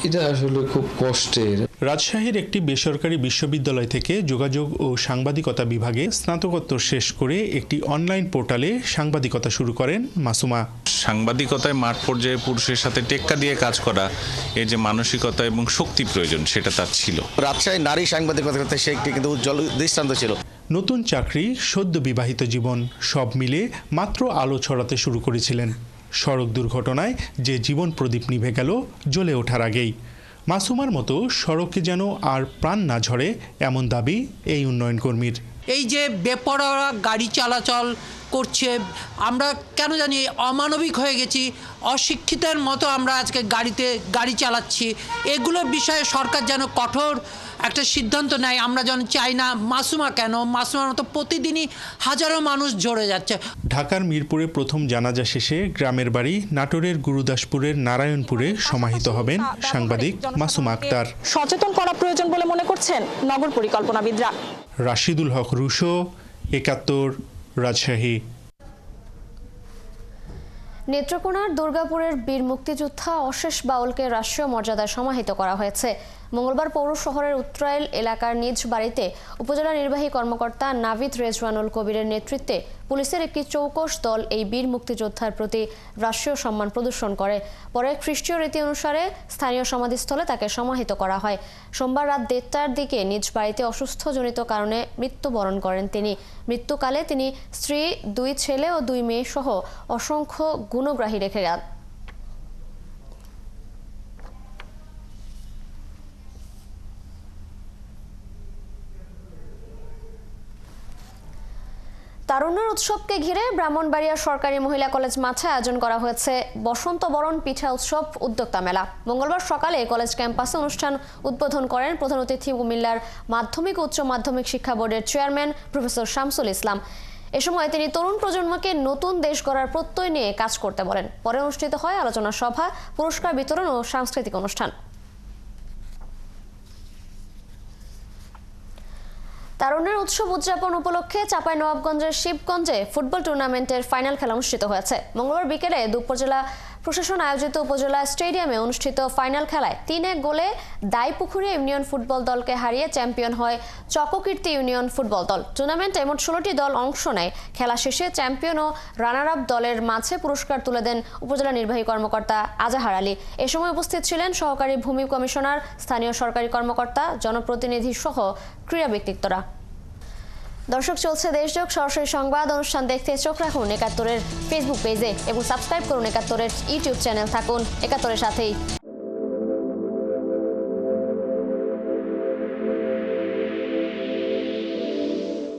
এটা আসলে খুব কষ্টের। রাজশাহীর একটি বেসরকারি বিশ্ববিদ্যালয় থেকে যোগাযোগ ও সাংবাদিকতা বিভাগে স্নাতকোত্তর শেষ করে একটি অনলাইন পোর্টালে সাংবাদিকতা শুরু করেন মাসুমা। সাংবাদিকতায় মাঠ পর্যায়ে পুরুষের সাথে টেক্কা দিয়ে কাজ করা, এই যে মানসিকতা এবং শক্তি প্রয়োজন, সেটা তার ছিল। রাজশাহী নারী সাংবাদিকতা সে একটি কিন্তু উজ্জ্বল দৃষ্টান্ত ছিল। নতুন চাকরি, সদ্য বিবাহিত জীবন, সব মিলে মাত্র আলো ছড়াতে শুরু করেছিলেন। সড়ক দুর্ঘটনায় যে জীবন প্রদীপ নিভে গেল জ্বলে ওঠার আগেই। মাসুমার মতো সড়কে যেন আর প্রাণ না ঝরে, এমন দাবি এই উন্নয়ন কর্মীর। এই যে বেপরোয়া গাড়ি চলাচল করছে, আমরা কেন জানি অমানবিক হয়ে গেছি, অশিক্ষিতের মতো আমরা আজকে গাড়ি চালাচ্ছি। এগুলোর বিষয়ে সরকার যেন কঠোর একটা সিদ্ধান্ত নেয়। আমরা যেন চাই না মাসুমা কেন, মাসুমার মতো প্রতিদিনই হাজারো মানুষ ঝরে যাচ্ছে। ঢাকার মিরপুরে প্রথম জানাজা শেষে গ্রামের বাড়ি নাটোরের গুরুদাসপুরের নারায়ণপুরে সমাহিত হবেন সাংবাদিক মাসুমা আক্তার। সচেতন করা প্রয়োজন বলে মনে করছেন নগর পরিকল্পনাবিদরা। রাশিদুল হক রুশো, 71, রাজশাহী। নেত্রকোনার দুর্গাপুরের বীর মুক্তিযোদ্ধা অশেষ বাউলকে রাষ্ট্রীয় মর্যাদায় সমাহিত করা হয়েছে। মঙ্গলবার পৌর শহরের উত্তরাইল এলাকার নিজ বাড়িতে উপজেলা নির্বাহী কর্মকর্তা নাভিদ রেজওয়ানুল কবিরের নেতৃত্বে পুলিশের একটি চৌকস দল এই বীর মুক্তিযোদ্ধার প্রতি রাষ্ট্রীয় সম্মান প্রদর্শন করে। পরে খ্রিস্টীয় রীতি অনুসারে স্থানীয় সমাধিস্থলে তাকে সমাহিত করা হয়। সোমবার রাত 1:30টার দিকে নিজ বাড়িতে অসুস্থজনিত কারণে মৃত্যুবরণ করেন তিনি। মৃত্যুকালে তিনি স্ত্রী, 2 ছেলে ও 2 মেয়ে সহ অসংখ্য গুণগ্রাহী রেখে যান। তারুণ্যের উৎসবকে ঘিরে ব্রাহ্মণবাড়িয়া সরকারি মহিলা কলেজ মাঠে আয়োজন করা হয়েছে বসন্ত বরণ পিঠা উৎসব উদ্যোক্তা মেলা। মঙ্গলবার সকালে কলেজ ক্যাম্পাসে অনুষ্ঠান উদ্বোধন করেন প্রধান অতিথি কুমিল্লার মাধ্যমিক ও উচ্চ মাধ্যমিক শিক্ষা বোর্ডের চেয়ারম্যান প্রফেসর শামসুল ইসলাম। এ সময় তিনি তরুণ প্রজন্মকে নতুন দেশ গড়ার প্রত্যয় নিয়ে কাজ করতে বলেন। পরে অনুষ্ঠিত হয় আলোচনা সভা, পুরস্কার বিতরণ ও সাংস্কৃতিক অনুষ্ঠান। তারুণ্যের উৎসব উদযাপন উপলক্ষে চাঁপাইনবাবগঞ্জের শিবগঞ্জে ফুটবল টুর্নামেন্টের ফাইনাল খেলা অনুষ্ঠিত হয়েছে। মঙ্গলবার বিকেলে উপজেলা প্রশাসন আয়োজিত উপজেলা স্টেডিয়ামে অনুষ্ঠিত ফাইনাল খেলায় ৩-১ গোলে দাইপুখুরিয়া ইউনিয়ন ফুটবল দলকে হারিয়ে চ্যাম্পিয়ন হয় চককীর্তি ইউনিয়ন ফুটবল দল। টুর্নামেন্টে মোট ১৬টি দল অংশ নেয়। খেলা শেষে চ্যাম্পিয়ন ও রানার আপ দলের মাঝে পুরস্কার তুলে দেন উপজেলা নির্বাহী কর্মকর্তা আজাহার আলী। এ সময় উপস্থিত ছিলেন সহকারী ভূমি কমিশনার, স্থানীয় সরকারি কর্মকর্তা, জনপ্রতিনিধি সহ ক্রীড়া ব্যক্তিত্বরা। দর্শক, চলছে দেশযোগ সরাসরি সংবাদ অনুষ্ঠান দেখতে চোখ রাখুন ৭১-এর ফেসবুক পেজে এবং সাবস্ক্রাইব করুন ৭১-এর ইউটিউব চ্যানেল। থাকুন ৭১-এর সাথেই।